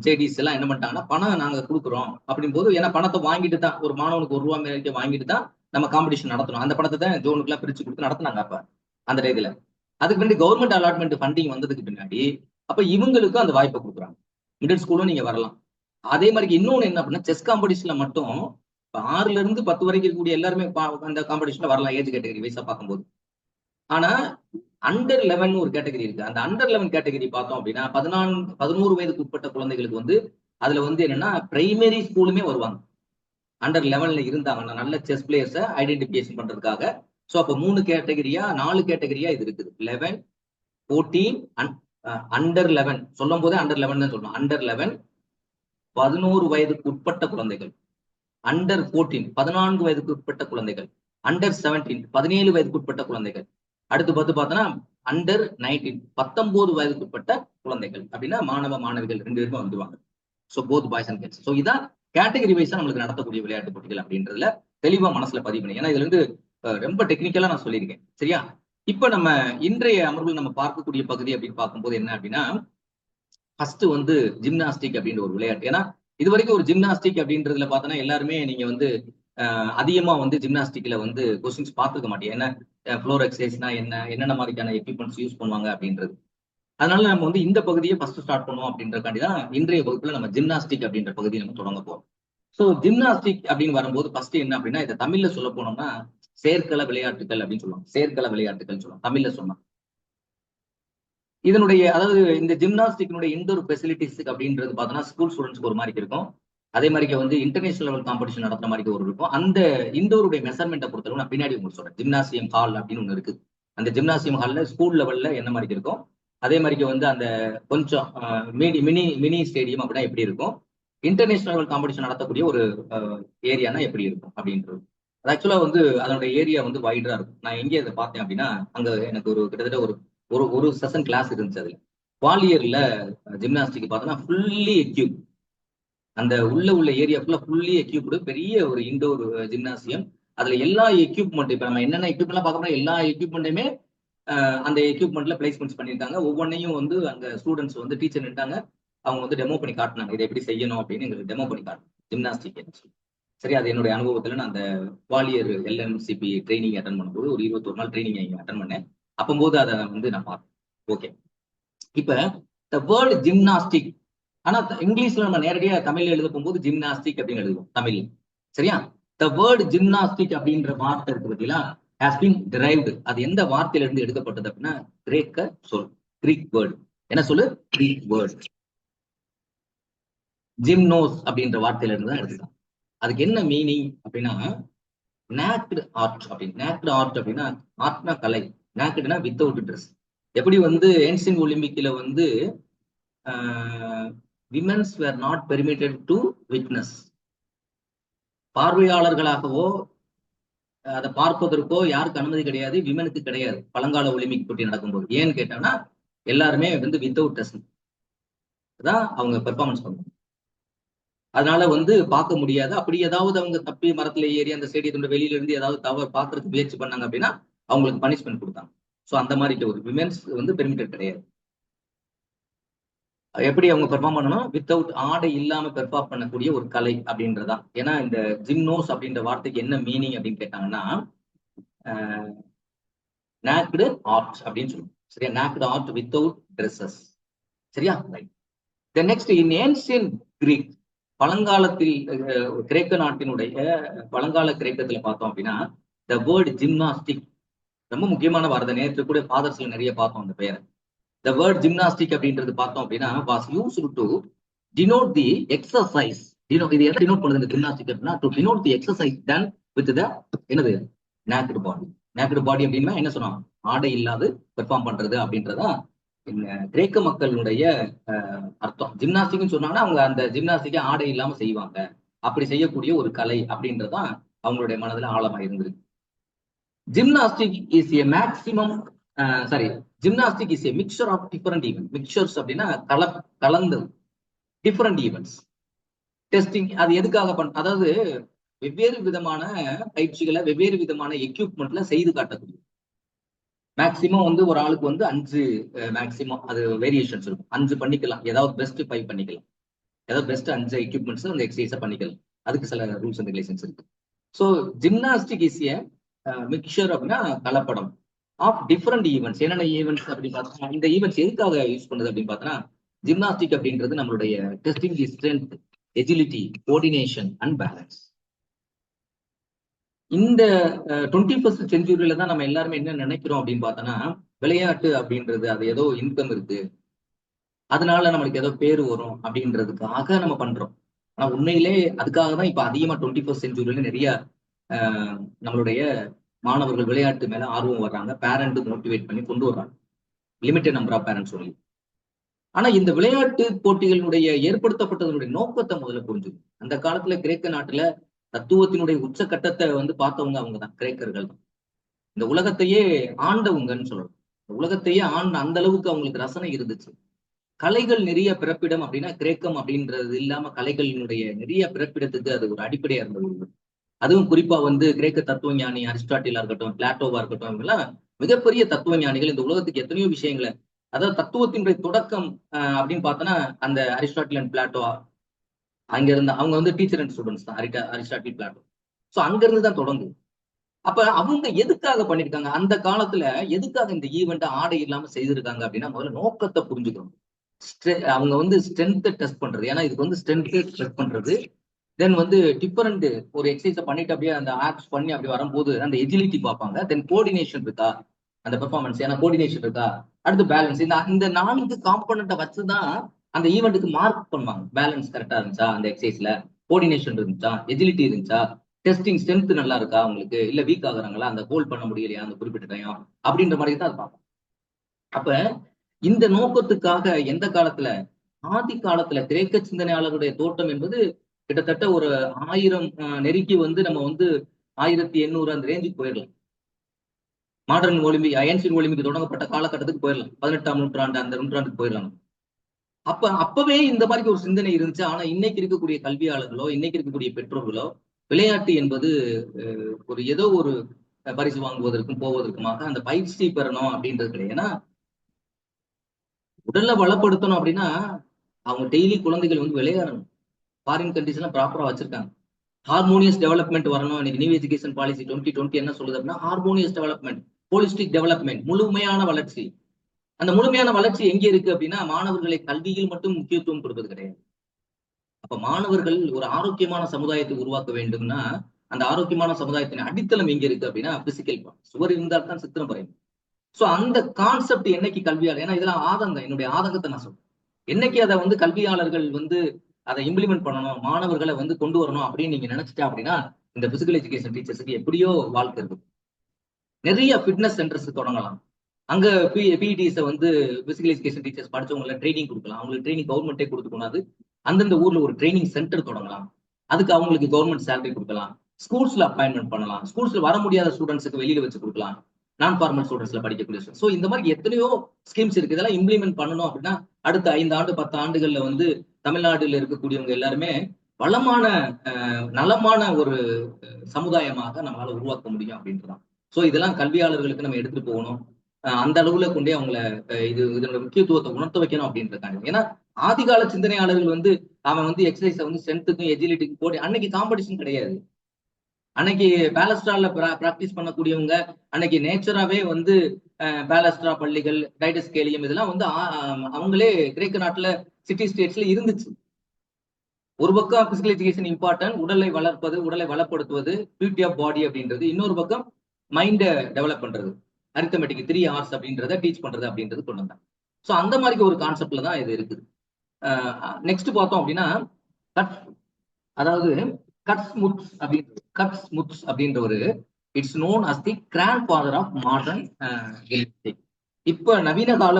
ஜேடிஸ் எல்லாம் என்ன பண்ணிட்டாங்கன்னா, பணம் நாங்க கொடுக்குறோம் அப்படின் போது, ஏன்னா பணத்தை வாங்கிட்டு தான் ஒரு மாணவனுக்கு ₹1 மேலே வாங்கிட்டு தான் நம்ம காம்படிஷன் நடத்தணும். அந்த பணத்தை தான் ஜோனுக்குலாம் பிரிச்சு கொடுத்து நடத்தினாங்க அப்ப அந்த டயத்துல. அதுக்கு பின்னாடி கவர்மெண்ட் அலாட்மெண்ட் ஃபண்டிங் வந்ததுக்கு பின்னாடி அப்ப இவங்களுக்கும் அந்த வாய்ப்பை கொடுக்குறாங்க. மிடில் ஸ்கூலும் நீங்க வரலாம். அதே மாதிரி இன்னொன்னு என்ன அப்படின்னா, செஸ் காம்படிஷன்ல மட்டும் 6ல இருந்து 10 வரைக்கும் இருக்கக்கூடிய எல்லாருமே அந்த காம்படிஷன்ல வரலாம், ஏஜ் கேட்டகரி வைஸா பார்க்கும்போது. ஆனா அண்டர் 11 ஒரு கேட்டகரி இருக்கு. அந்த அண்டர் 11 கேட்டகரி பார்த்தோம் அப்படின்னா 11 வயதுக்கு உட்பட்ட குழந்தைகளுக்கு வந்து அதுல வந்து என்னன்னா பிரைமரி ஸ்கூலுமே வருவாங்க. அண்டர் 11ல இருந்தாங்கன்னா நல்ல செஸ் பிளேயர்ஸை ஐடென்டிபிகேஷன் பண்றதுக்காக. ஸோ அப்போ 3 கேட்டகரியா 4 கேட்டகரியா இது இருக்குது. 11, 14 அண்டர் 11 சொல்லும் போதே அண்டர் 11 தான் சொல்லணும். அண்டர் 11 11 வயதுக்கு உட்பட்ட குழந்தைகள், அண்டர் 14 14 வயதுக்கு உட்பட்ட குழந்தைகள், அண்டர் 17 17 வயதுக்கு உட்பட்ட குழந்தைகள், அடுத்து பார்த்தோன்னா அண்டர் 19 19 வயதுக்கு உட்பட்ட குழந்தைகள் அப்படின்னா மாணவ மாணவிகள் 2 பேருமே வந்துருவாங்க. So both boys and girls. So இதான் கேட்டகரி வைஸா நம்மளுக்கு நடத்தக்கூடிய விளையாட்டு போட்டிகள் அப்படின்றதுல தெளிவா மனசுல பதிவு பண்ணி, ஏன்னா இதுல இருந்து ரொம்ப டெக்னிக்கலா நான் சொல்லியிருக்கேன். சரியா? இப்ப நம்ம இன்றைய அமர்வில் நம்ம பார்க்கக்கூடிய பகுதி அப்படின்னு பார்க்கும்போது என்ன அப்படின்னா, ஃபர்ஸ்ட் வந்து ஜிம்னாஸ்டிக் அப்படின்ற ஒரு விளையாட்டு. ஏன்னா இது வரைக்கும் ஒரு ஜிம்னாஸ்டிக் அப்படின்றதுல பார்த்தோன்னா எல்லாருமே நீங்க வந்து அதிகமா வந்து ஜிம்னாஸ்டிக்ல வந்து கொஸ்டின்ஸ் பார்த்துருக்க மாட்டீங்க. ஏன்னா ஃப்ளோர் எக்ஸசைஸ்னா என்ன, என்னென்ன மாதிரியான எக்யூப்மெண்ட்ஸ் யூஸ் பண்ணுவாங்க அப்படின்றது. அதனால நம்ம வந்து இந்த பகுதியை ஃபர்ஸ்ட் ஸ்டார்ட் பண்ணுவோம் அப்படின்றக்காண்டி தான் இன்றைய வகுப்புல நம்ம ஜிம்னாஸ்டிக் அப்படின்ற பகுதியை நம்ம தொடங்க போறோம். ஸோ ஜிம்னாஸ்டிக் அப்படின்னு வரும்போது ஃபர்ஸ்ட் என்ன அப்படின்னா, இதை தமிழ்ல சொல்ல போனோம்னா செயற்கள விளையாட்டுகள் அப்படின்னு சொல்லுவாங்க. செயற்கள விளையாட்டுகள் சொல்லுவாங்க தமிழ்ல சொன்னா. இதனுடைய அதாவது இந்த ஜிம்னாஸ்டிக்னுடைய இன்டோர் ஃபெசிலிட்டிஸ் அப்படின்றது பார்த்தோன்னா ஸ்கூல் ஸ்டூடெண்ட்ஸ்க்கு ஒரு மாதிரி இருக்கும். அதே மாதிரி வந்து இன்டர்நேஷனல் லெவல் காம்படிஷன் நடத்துற மாதிரி ஒரு இருக்கும். அந்த இண்டோருடைய மெஷர்மெண்ட்டை பொறுத்தளவு நான் பின்னாடி உங்களுக்கு சொல்றேன். ஜிம்னாசியம் ஹால் அப்படின்னு ஒன்று இருக்கு. அந்த ஜிம்னாசியம் ஹால்ல ஸ்கூல் லெவல்ல என்ன மாதிரி இருக்கும், அதே மாதிரி வந்து அந்த கொஞ்சம் மினி மினி ஸ்டேடியம் அப்படின்னா எப்படி இருக்கும், இன்டர்நேஷனல் லெவல் காம்படிஷன் நடத்தக்கூடிய ஒரு ஏரியானா எப்படி இருக்கும் அப்படின்றது. அது ஆக்சுவலா வந்து அதனுடைய ஏரியா வந்து வைடரா இருக்கும். நான் எங்கே அதை பார்த்தேன் அப்படின்னா, அங்க எனக்கு ஒரு கிட்டத்தட்ட ஒரு ஒரு ஒரு செஷன் கிளாஸ் இருந்துச்சு. அதுல குவாலியர்ல ஜிம்னாஸ்டிக் பார்த்தோன்னா ஃபுல்லி எக்யூப். அந்த உள்ள ஏரியா ஃபுல்லி எக்யூப்டு பெரிய ஒரு இண்டோர் ஜிம்னாசியம். அதுல எல்லா எக்யூப்மெண்ட் இப்ப நம்ம என்னென்ன எக்யூப்மெண்ட்லாம் பார்க்கறோம் எல்லா எக்யூப்மெண்ட்டுமே அந்த எக்யூப்மெண்ட்ல பிளேஸ்மெண்ட்ஸ் பண்ணியிருக்காங்க. ஒவ்வொன்றையும் வந்து அங்க ஸ்டூடெண்ட்ஸ் வந்து டீச்சர் நின்றாங்க. அவங்க வந்து டெமோ பண்ணி காட்டினாங்க. இதை எப்படி செய்யணும் அப்படின்னு எங்களுக்கு டெமோ பண்ணி காட்டணும். ஜிம்னாஸ்டிக் சரி, அது என்னுடைய அனுபவத்துல நான் அந்த குவாலியர் எல்எம்சிபி ட்ரைனிங் அட்டன் பண்ணும்போது ஒரு 21 நாள் ட்ரைனிங் இங்க அட்டன் பண்ணேன். அப்போது அதை வந்து நான் பார்த்தேன். ஓகே, இப்ப த வேர்ல்டு ஜிம்னாஸ்டிக், ஆனா இங்கிலீஷ்ல நம்ம நேரடியா தமிழ்ல எழுத போகும்போது ஜிம்னாஸ்டிக் அப்படின்னு எழுதுவோம் தமிழ்ல. சரியா? த வேர்டு ஜிம்னாஸ்டிக் அப்படின்ற வார்த்தை இருக்கு பார்த்தீங்களா, ஹாஸ் பீன் டிரைவ்டு. அது எந்த வார்த்தையில இருந்து எடுக்கப்பட்டது அப்படின்னா கிரேக்க சொல், கிரீக் வேர்டு. என்ன சொல்லு? Greek word. ஜிம்னோஸ் அப்படின்ற வார்த்தையில இருந்து தான் எடுத்துக்கலாம். அதுக்கு என்ன மீனிங் அப்படின்னா நேக்டு ஆர்ட் அப்படின்னு. நேக்டு ஆர்ட் அப்படின்னா ஆர்ட்னா கலை, நேக்டுனா வித்தவுட் ட்ரெஸ். எப்படி வந்து ஏன்சியன் ஒலிம்பிக்ல வந்து women's were not permitted to witness, பார்வையாளர்களாகவோ அதை பார்ப்பதற்கோ யாருக்கு அனுமதி கிடையாது, விமனுக்கு கிடையாது பழங்கால ஒலிம்பிக் போட்டி நடக்கும்போது. ஏன்னு கேட்டாங்கன்னா எல்லாருமே வந்து வித்தவுட் ட்ரெஸ் தான் அவங்க பெர்ஃபார்மன்ஸ் பண்ணுவாங்க. அதனால வந்து பார்க்க முடியாது. அப்படி ஏதாவது அவங்க தப்பி மரத்துல ஏறி அந்த ஸ்டேடியத்தோட வெளியில இருந்து ஏதாவது தவறு பார்க்கறதுக்கு முயற்சி பண்ணாங்க அப்படின்னா அவங்களுக்கு பனிஷ்மெண்ட் கொடுத்தாங்க. ஸோ அந்த மாதிரி ஒரு விமென்ஸ் வந்து பெர்மிட்டட் கிடையாது. எப்படி அவங்க பெர்ஃபார்ம் பண்ணணும், வித்தவுட் ஆடை இல்லாம பெர்ஃபார்ம் பண்ணக்கூடிய ஒரு கலை அப்படின்றதான். ஏன்னா இந்த ஜிம்னோஸ் அப்படின்ற வார்த்தைக்கு என்ன மீனிங் அப்படின்னு கேட்டாங்கன்னா நேக்டு ஆர்ட் அப்படின்னு சொல்லுவோம். சரியா? Naked art without dresses. சரியா? Right. Then next in ancient Greek, பழங்காலத்தில் கிரேக்க நாட்டினுடைய பழங்கால கிரேக்கத்துல பார்த்தோம் அப்படின்னா த வேர்டு ஜிம்னாஸ்டிக் ரொம்ப முக்கியமான வார்த்தை. நேற்று கூட ஃபாதர்ஸ்ல நிறைய பார்த்தோம் அந்த பெயரை. த வேர்ட் ஜிம்னாஸ்டிக் அப்படின்றது பார்த்தோம் அப்படின்னா was used to denote the exercise. இது எதை டினோட் பண்ணுது ஜிம்னாஸ்டிக் அப்படின்னா to denote the exercise done with the என்னது நேக்கட் பாடி. நேக்கட் பாடி அப்படின்னா என்ன சொன்னாங்க, ஆடை இல்லாது பெர்ஃபார்ம் பண்றது அப்படின்றதா கிரேக்க மக்களுடைய அர்த்தம். ஜிம்னாஸ்டிக்னு சொன்னாங்கன்னா அவங்க அந்த ஜிம்னாஸ்டிக்கை ஆடை இல்லாம செய்வாங்க, அப்படி செய்யக்கூடிய ஒரு கலை அப்படின்றதான் அவங்களுடைய மனதுல ஆழமா இருந்திருக்கு. Gymnastic is a maximum sorry gymnastic is a mixture of different event. Mixtures அப்படின்னா கலந்தது டிஃபரெண்ட் ஈவெண்ட்ஸ். டெஸ்டிங் அது எதுக்காக அதாவது வெவ்வேறு விதமான பயிற்சிகளை வெவ்வேறு விதமான எக்யூப்மெண்ட்ல செய்து காட்டக்கூடிய. மேக்சிமம் வந்து ஒரு ஆளுக்கு வந்து 5 மேக்சிமம் அது வேரியேஷன்ஸ் இருக்கும். 5 பண்ணிக்கலாம், ஏதாவது பெஸ்ட் 5 பண்ணிக்கலாம், ஏதாவது பெஸ்ட் 5 எக்யூப்மெண்ட்ஸ் அந்த எக்ஸசைஸை பண்ணிக்கலாம். அதுக்கு சில ரூல்ஸ் அண்ட் ரெகுலேஷன்ஸ் இருக்கு. So gymnastic is a mixture அப்படின்னா கலப்படம் ஆஃப் டிஃபரெண்ட் ஈவெண்ட்ஸ். என்னென்ன ஈவெண்ட்ஸ் அப்படின்னு பார்த்தா இந்த ஈவெண்ட்ஸ் எதுக்காக யூஸ் பண்ணுது அப்படின்னு பார்த்தோன்னா ஜிம்னாஸ்டிக் அப்படின்றது நம்மளுடைய testing the strength, agility, coordination and balance. இந்த 21st செஞ்சுரியில தான் நம்ம எல்லாருமே என்ன நினைக்கிறோம் அப்படின்னு பார்த்தோன்னா விளையாட்டு அப்படின்றது அது ஏதோ இன்கம் இருக்கு, அதனால நம்மளுக்கு ஏதோ பேர் வரும் அப்படின்றதுக்காக நம்ம பண்றோம். ஆனா உண்மையிலே அதுக்காக தான் இப்ப அதிகமா 21st செஞ்சுரியில நிறைய நம்மளுடைய மாணவர்கள் விளையாட்டு மேல ஆர்வம் வர்றாங்க. பேரண்ட் மோட்டிவேட் பண்ணி கொண்டு வர்றாங்க, லிமிட்டட் நம்பர் ஆஃப் பேரண்ட்ஸ் சொல்லி. ஆனா இந்த விளையாட்டு போட்டிகளுடைய ஏற்படுத்தப்பட்டதனுடைய நோக்கத்தை முதல்ல புரிஞ்சுக்கணும். அந்த காலத்துல கிரேக்க நாட்டுல தத்துவத்தினுடைய உச்சக்கட்டத்தை வந்து பார்த்தவங்க அவங்க தான், கிரேக்கர்கள் தான். இந்த உலகத்தையே ஆண்டவங்கன்னு சொல்லணும். உலகத்தையே ஆண்ட அந்த அளவுக்கு அவங்களுக்கு ரசனை இருந்துச்சு. கலைகள் நிறைய பிறப்பிடம் அப்படின்னா கிரேக்கம் அப்படின்றது இல்லாம கலைகளினுடைய நிறைய பிறப்பிடத்துக்கு அது ஒரு அடிப்படையா இருந்தது. அதுவும் குறிப்பா வந்து கிரேக்க தத்துவ ஞானி அரிஸ்டாட்டிலா இருக்கட்டும், பிளாட்டோவா இருக்கட்டும், இவங்கெல்லாம் மிகப்பெரிய தத்துவ ஞானிகள் இந்த உலகத்துக்கு எத்தனையோ விஷயங்களை, அதாவது தத்துவத்தினுடைய தொடக்கம் அப்படின்னு பார்த்தோன்னா அந்த அரிஸ்டாட்டில் அண்ட் பிளாட்டோ அங்க இருந்த அவங்க வந்து டீச்சர் அண்ட் ஸ்டூடெண்ட்ஸ் தான், அரிஸ்டாட்டில் பிளாட்டோ. ஸோ அங்க இருந்து தான் தொடங்குது. அப்ப அவங்க எதுக்காக பண்ணிருக்காங்க அந்த காலத்துல, எதுக்காக இந்த ஈவெண்ட் ஆடை இல்லாம செய்திருக்காங்க அப்படின்னா, முதல்ல நோக்கத்தை புரிஞ்சுக்கணும். அவங்க வந்து ஸ்ட்ரென்த்தை டெஸ்ட் பண்றது, ஏன்னா இதுக்கு வந்து ஸ்ட்ரென்த் டெஸ்ட் பண்றது. தென் வந்து டிஃபரெண்ட் ஒரு எக்ஸசைஸை பண்ணிட்டு அப்படியே அந்த ஆப்ஸ் பண்ணி அப்படி வரும்போது அந்த எஜிலிட்டி பார்ப்பாங்க. தென் கோஆர்டினேஷன் இருக்கா அந்த பெர்ஃபார்மன்ஸ், ஏன்னா கோஆர்டினேஷன் இருக்கா, அடுத்து பேலன்ஸ். இந்த 4 காம்பனண்ட்டை வச்சுதான் அந்த ஈவெண்ட்டுக்கு மார்க் பண்ணுவாங்க. பேலன்ஸ் கரெக்டா இருந்துச்சா அந்த எக்ஸசைஸ்ல, கோஆர்டினேஷன் இருந்துச்சா, எஜிலிட்டி இருந்துச்சா, டெஸ்டிங் ஸ்ட்ரென்த் நல்லா இருக்கா உங்களுக்கு, இல்ல வீக் ஆகுறாங்களா, அந்த ஹோல்ட் பண்ண முடியலையா அந்த குறிப்பிட்ட டைம், அப்படின்ற மாதிரி தான் இருப்பாங்க. அப்ப இந்த நோக்கத்துக்காக எந்த காலத்துல, ஆதி காலத்துல கிரேக்க சிந்தனையாளருடைய தோட்டம் என்பது கிட்டத்தட்ட ஒரு 1000 நெருக்கி வந்து நம்ம வந்து 1800 அந்த ரேஞ்சுக்கு போயிடலாம். மாடர்ன் ஒலிம்பிக், ஏன்சியன் ஒலிம்பிக் தொடங்கப்பட்ட காலகட்டத்துக்கு போயிடலாம். 18ஆம் நூற்றாண்டு அந்த நூற்றாண்டுக்கு போயிடலாம். அப்பவே இந்த மாதிரி ஒரு சிந்தனை இருந்துச்சு. ஆனா இன்னைக்கு இருக்கக்கூடிய கல்வியாளர்களோ, இன்னைக்கு இருக்கக்கூடிய பெற்றோர்களோ, விளையாட்டு என்பது ஒரு ஏதோ ஒரு பரிசு வாங்குவதற்கும் போவதற்குமாக அந்த பயிற்சி பெறணும் அப்படின்றது கிடையாது. ஏன்னா உடல்ல பலப்படுத்தணும் அப்படின்னா அவங்க டெய்லி குழந்தைகள் வந்து விளையாடணும். ஃபாரின் கண்ட்ரிஸ் எல்லாம் ப்ராப்பரா வச்சிருக்காங்க. ஹார்மோனியஸ் டெவலப்மெண்ட் வரணும். இன்னைக்கு நியூ எஜுகேஷன் பாலிசி 2020 என்ன சொல்லுது அப்படின்னா, ஹார்மோனியஸ் டெவலப்மெண்ட், ஹோலிஸ்டிக் டெவலப்மெண்ட், முழுமையான வளர்ச்சி. அந்த முழுமையான வளர்ச்சி எங்க இருக்கு அப்படின்னா, மாணவர்களை கல்வியில் மட்டும் முக்கியத்துவம் கொடுப்பது கிடையாது. அப்ப மாணவர்கள் ஒரு ஆரோக்கியமான சமுதாயத்தை உருவாக்க வேண்டும்னா, அந்த ஆரோக்கியமான சமுதாயத்தின் அடித்தளம் எங்க இருக்கு அப்படின்னா பிசிக்கல் பார்ட். சுவர் இருந்தால் தான் சித்திரம் வரையும். சோ அந்த கான்செப்ட் என்னைக்கு கல்வியாளர், ஏன்னா இதெல்லாம் ஆதங்கம், என்னுடைய ஆதங்கத்தை நான் சொல்றேன். என்னைக்கு அதை வந்து கல்வியாளர்கள் வந்து அதை இம்ப்ளிமெண்ட் பண்ணணும், மாணவர்களை வந்து கொண்டு வரணும் அப்படின்னு நீங்க நினைச்சிட்டா அப்படின்னா, இந்த பிசிக்கல் எஜுகேஷன் டீச்சர்ஸுக்கு எப்படியோ வாழ்க்கை இருக்கு. நிறைய ஃபிட்னஸ் சென்டர்ஸ் தொடங்கலாம். அங்க பிஇடிஸை வந்து பிசிக்கல் எஜுகேஷன் டீச்சர்ஸ் படிச்சவங்களை ட்ரைனிங் கொடுக்கலாம். அவங்களுக்கு ட்ரைனிங் கவர்மெண்ட்டே கொடுத்துக்கூடாது. அந்தந்த ஊர்ல ஒரு ட்ரைனிங் சென்டர் தொடங்கலாம். அதுக்கு அவங்களுக்கு கவர்மெண்ட் சேலரி கொடுக்கலாம். ஸ்கூல்ஸ்ல அப்பாயின்மெண்ட் பண்ணலாம். ஸ்கூல்ஸ்ல வர முடியாத ஸ்டூடெண்ட்ஸுக்கு வெளியில வச்சு கொடுக்கலாம். நான் ஃபார்மல் ஸ்டூடெண்ட்ஸ்ல படிக்கக்கூடிய. ஸோ இந்த மாதிரி எத்தனையோ ஸ்கீம்ஸ் இருக்கு. இதெல்லாம் இம்ப்ளிமெண்ட் பண்ணணும் அப்படின்னா அடுத்த 5 ஆண்டு 10 ஆண்டுகள்ல வந்து தமிழ்நாடுல இருக்கக்கூடியவங்க எல்லாருமே வளமான நலமான ஒரு சமுதாயமாக நம்மளால உருவாக்க முடியும் அப்படின்றதான். சோ இதெல்லாம் கல்வியாளர்களுக்கு நம்ம எடுத்துட்டு போகணும். அந்த அளவுல கொண்டே அவங்கள இதனோட முக்கியத்துவத்தை உணர்த்த வைக்கணும் அப்படின்றதாங்க. ஏன்னா ஆதிகால சிந்தனையாளர்கள் வந்து அவன் வந்து எக்ஸசைஸை வந்து ஸ்ட்ரென்த்துக்கும் எஜிலிட்டிக்கும் போடி, அன்னைக்கு காம்படிஷன் கிடையாது. அன்னைக்கு பேலஸ்ட்ரால பிராக்டிஸ் பண்ணக்கூடியவங்க, அன்னைக்கு நேச்சராவே வந்து பேலஸ்ட்ரா பள்ளிகள், டைடஸ் கேலியம் இதெல்லாம் வந்து அவங்களே கிரேக்க நாட்டுல சிட்டி ஸ்டேட்ஸ்ல இருந்துச்சு. ஒரு பக்கம் பிசிக்கல் எஜுகேஷன் இம்பார்ட்டன்ட், உடலை வளர்ப்பது, உடலை வளப்படுத்துவது, பியூட்டி ஆஃப் பாடி அப்படின்றது. இன்னொரு பக்கம் மைண்டை டெவலப் பண்றது, அரித்தமெட்டிக் 3 Rs அப்படின்றத டீச் பண்றது அப்படின்றது கொண்டு வந்தாங்க. ஸோ அந்த மாதிரி ஒரு கான்செப்ட்ல தான் இது இருக்குது. நெக்ஸ்ட் பார்த்தோம் அப்படின்னா, அதாவது கட்ஸ்முத்ஸ் அப்படின்ற ஒரு it's known as the grand father of modern gymnastic. இப்ப நவீன கால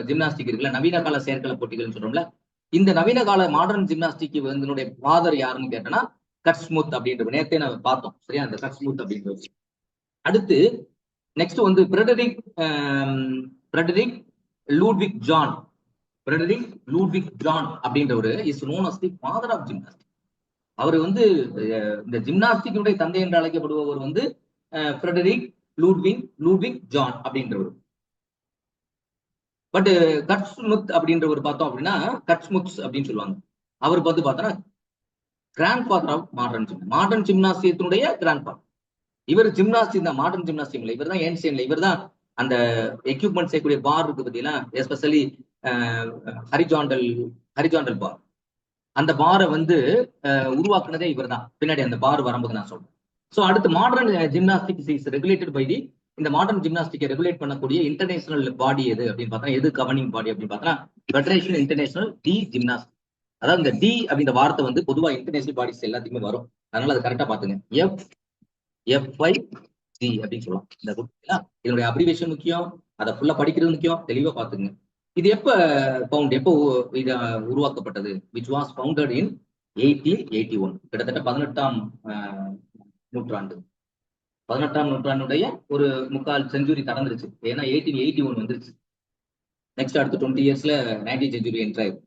ஜிம்னாஸ்டிக் இருக்குல்ல, நவீன கால செயற்கல போட்டிகள்னு சொல்றோம்ல, இந்த நவீன கால மாடர்ன் ஜிம்னாஸ்டிக் இதனுடைய ஃபாதர் யாருன்னு கேட்டனா கட்ஸ்முத் அப்படின்ற, நேரத்தை நம்ம பார்த்தோம் சரியா, அந்த கட்ஸ்முத் அப்படின்றது. அடுத்து நெக்ஸ்ட் வந்து ஃப்ரெடரிக் லூட்விக் ஜான் அப்படின்றவர் is known as the father of gymnastic. அவர் வந்து இந்த ஜிம்னாஸ்டிக்குடைய தந்தை என்று அழைக்கப்படுபவர் வந்து ஃப்ரெடரிக் லூட்விக் ஜான் அப்படின்றவர். பட் கட்ஸ்முத் அப்படின்றவர் பார்த்தோம் அப்படின்னா கட்ஸ்முத்ஸ் அப்படின்னு சொல்லுவாங்க. அவர் பார்த்து பார்த்தோன்னா கிராண்ட் ஃபாதர் ஆஃப் மாடர்ன் ஜிம்னாஸ்டியத்தினுடைய கிராண்ட் ஃபாதர். இவர் ஜிம்னாஸ்டிக் தான், மாடர்ன் ஜிம்னாஸ்டிக் இல்லை, இவர் தான் ஏன்சியன்ல, இவர் தான் அந்த எக்யூப்மெண்ட் செய்யக்கூடிய பார் இருக்கு பார்த்தீங்கன்னா, எஸ்பெஷலி ஹரிஜாண்டல் பார், அந்த பாரை வந்து உருவாக்குனதே இவர் தான். பின்னாடி அந்த பார் வரும்போது நான் சொல்றேன். ஸோ அடுத்து modern gymnastics is regulated by the, இந்த மாடர்ன் ஜிம்னாஸ்டிக்கை ரெகுலேட் பண்ணக்கூடிய இன்டர்நேஷனல் பாடி எது அப்படின்னு பார்த்தா, எது கவர்னிங் பாடி அப்படின்னு பார்த்தா ஃபெடரேஷன் இன்டர்நேஷனல் டி ஜிம்னாஸ்டிக். அதாவது இந்த டி அப்படின்ற வார்த்தை வந்து பொதுவாக இன்டர்நேஷனல் பாடிஸ் எல்லாத்துக்குமே வரும், அதனால அது கரெக்டா பாத்துங்க. FIG அப்படின்னு சொல்லலாம். இந்த இதனுடைய அப்ரிவேஷன் முக்கியம், அதை ஃபுல்லா படிக்கிறது முக்கியம், தெளிவா பாத்துங்க. இது எப்ப இது உருவாக்கப்பட்டது? which was founded in 1881. கிட்டத்தட்ட 18ஆம் நூற்றாண்டு, 18ஆம் நூற்றாண்டுடைய ஒரு 3/4 செஞ்சுரி கடந்துருச்சு. ஏன்னா 1881 வந்துருச்சு. நெக்ஸ்ட் அடுத்த 20 இயர்ஸ்ல 19th செஞ்சுரி என்ட்ரு ஆயிடும்.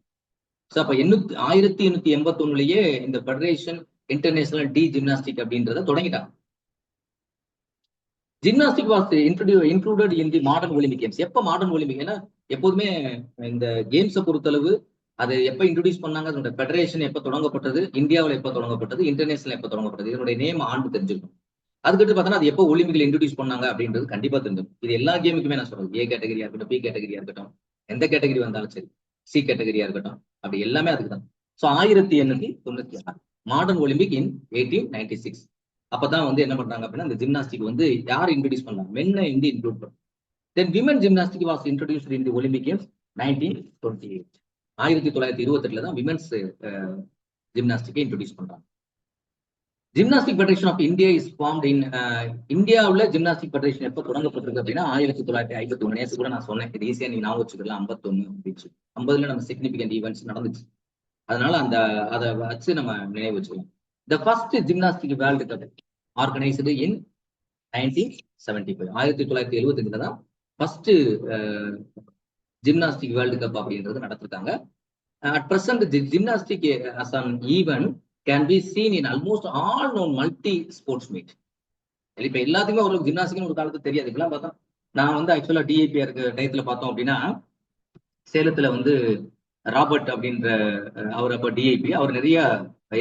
ஸோ அப்ப 1881லயே இந்த ஃபெடரேஷன் இன்டர்நேஷனல் டி ஜிம்னாஸ்டிக் அப்படின்றத தொடங்கிட்டாங்க. Gymnastic was included in the modern Olympic games. எப்ப மாடர்ன் ஒலிம்பிக்? ஏன்னா எப்போதுமே இந்த கேம்ஸை பொறுத்தளவு அது எப்ப இன்ட்ரோடியூஸ் பண்ணாங்க, அதோட ஃபெடரேஷன் எப்ப தொடங்கப்பட்டது, இந்தியாவில் எப்ப தொடங்கப்பட்டது, இன்டர்நேஷனல் எப்ப தொடங்கப்பட்டது, இதனுடைய நேம் ஆண்டு தெரிஞ்சிருக்கும். அதுக்கிட்ட பார்த்தோன்னா அது எப்போ ஒலிம்பிக்ல இன்ட்ரோடியூஸ் பண்ணாங்க அப்படின்றது கண்டிப்பா தெரிஞ்சிருக்கும். இது எல்லா கேமுக்குமே நான் சொல்றது, ஏ கேட்டகரியா இருக்கட்டும், பி கேட்டகரியா இருக்கட்டும், எந்த கேட்டகரி வந்தாலும் சரி, சி கேட்டகரியா இருக்கட்டும், அப்படி எல்லாமே அதுக்கு தான். ஸோ 1896 மாடர்ன் ஒலிம்பிக் இன் 1896. அப்பதான் வந்து என்ன பண்றாங்க அப்படின்னா இந்த ஜிம்னாஸ்டிக் வந்து யார் இன்ட்ரோடியூஸ் பண்ணாங்க, மென்னை வந்து இன்க்ளூட் பண்ணும். Then women gymnastic was introduced in the Olympic games 1928. 1928 தான் விமன்ஸ் ஜிம்னாஸ்டிக்கை இன்ட்ரோடியூஸ் பண்றாங்க. Gymnastic federation of India is formed in இந்தியாவில் ஜிம்னாஸ்டிக் ஃபெடரேஷன் எப்போ தொடங்கப்பட்டிருக்கு அப்படின்னா 1951. நேற்று கூட நான் சொன்னேன், இது ஈஸியா நீங்க ஞாபகம் வச்சுக்கலாம். 51 அப்படின்னு 50ல நம்ம சிக்னிபிகன்ட் ஈவெண்ட்ஸ் நடந்துச்சு, அதனால அதை வச்சு நம்ம நினைவு வச்சுக்கலாம். The first gymnastic world cup organised in 1975. 1975 தான் ஃபர்ஸ்ட் ஜிம்னாஸ்டிக் வேர்ல்டு கப் அப்படின்றது நடத்திருக்காங்க. At present gymnastic as an event can be seen in almost all known multi sports meet. இப்ப எல்லாத்துக்குமே ஒரு ஜிம்னாஸ்டிக்னு ஒரு காலத்துல தெரியாது. இப்பெல்லாம் பார்த்தா நான் வந்து ஆக்சுவலா டிஐபி இருக்க டயத்துல பார்த்தோம் அப்படின்னா சேலத்துல வந்து ராபர்ட் அப்படின்ற அவர் அப்ப டிஐபி, அவர் நிறைய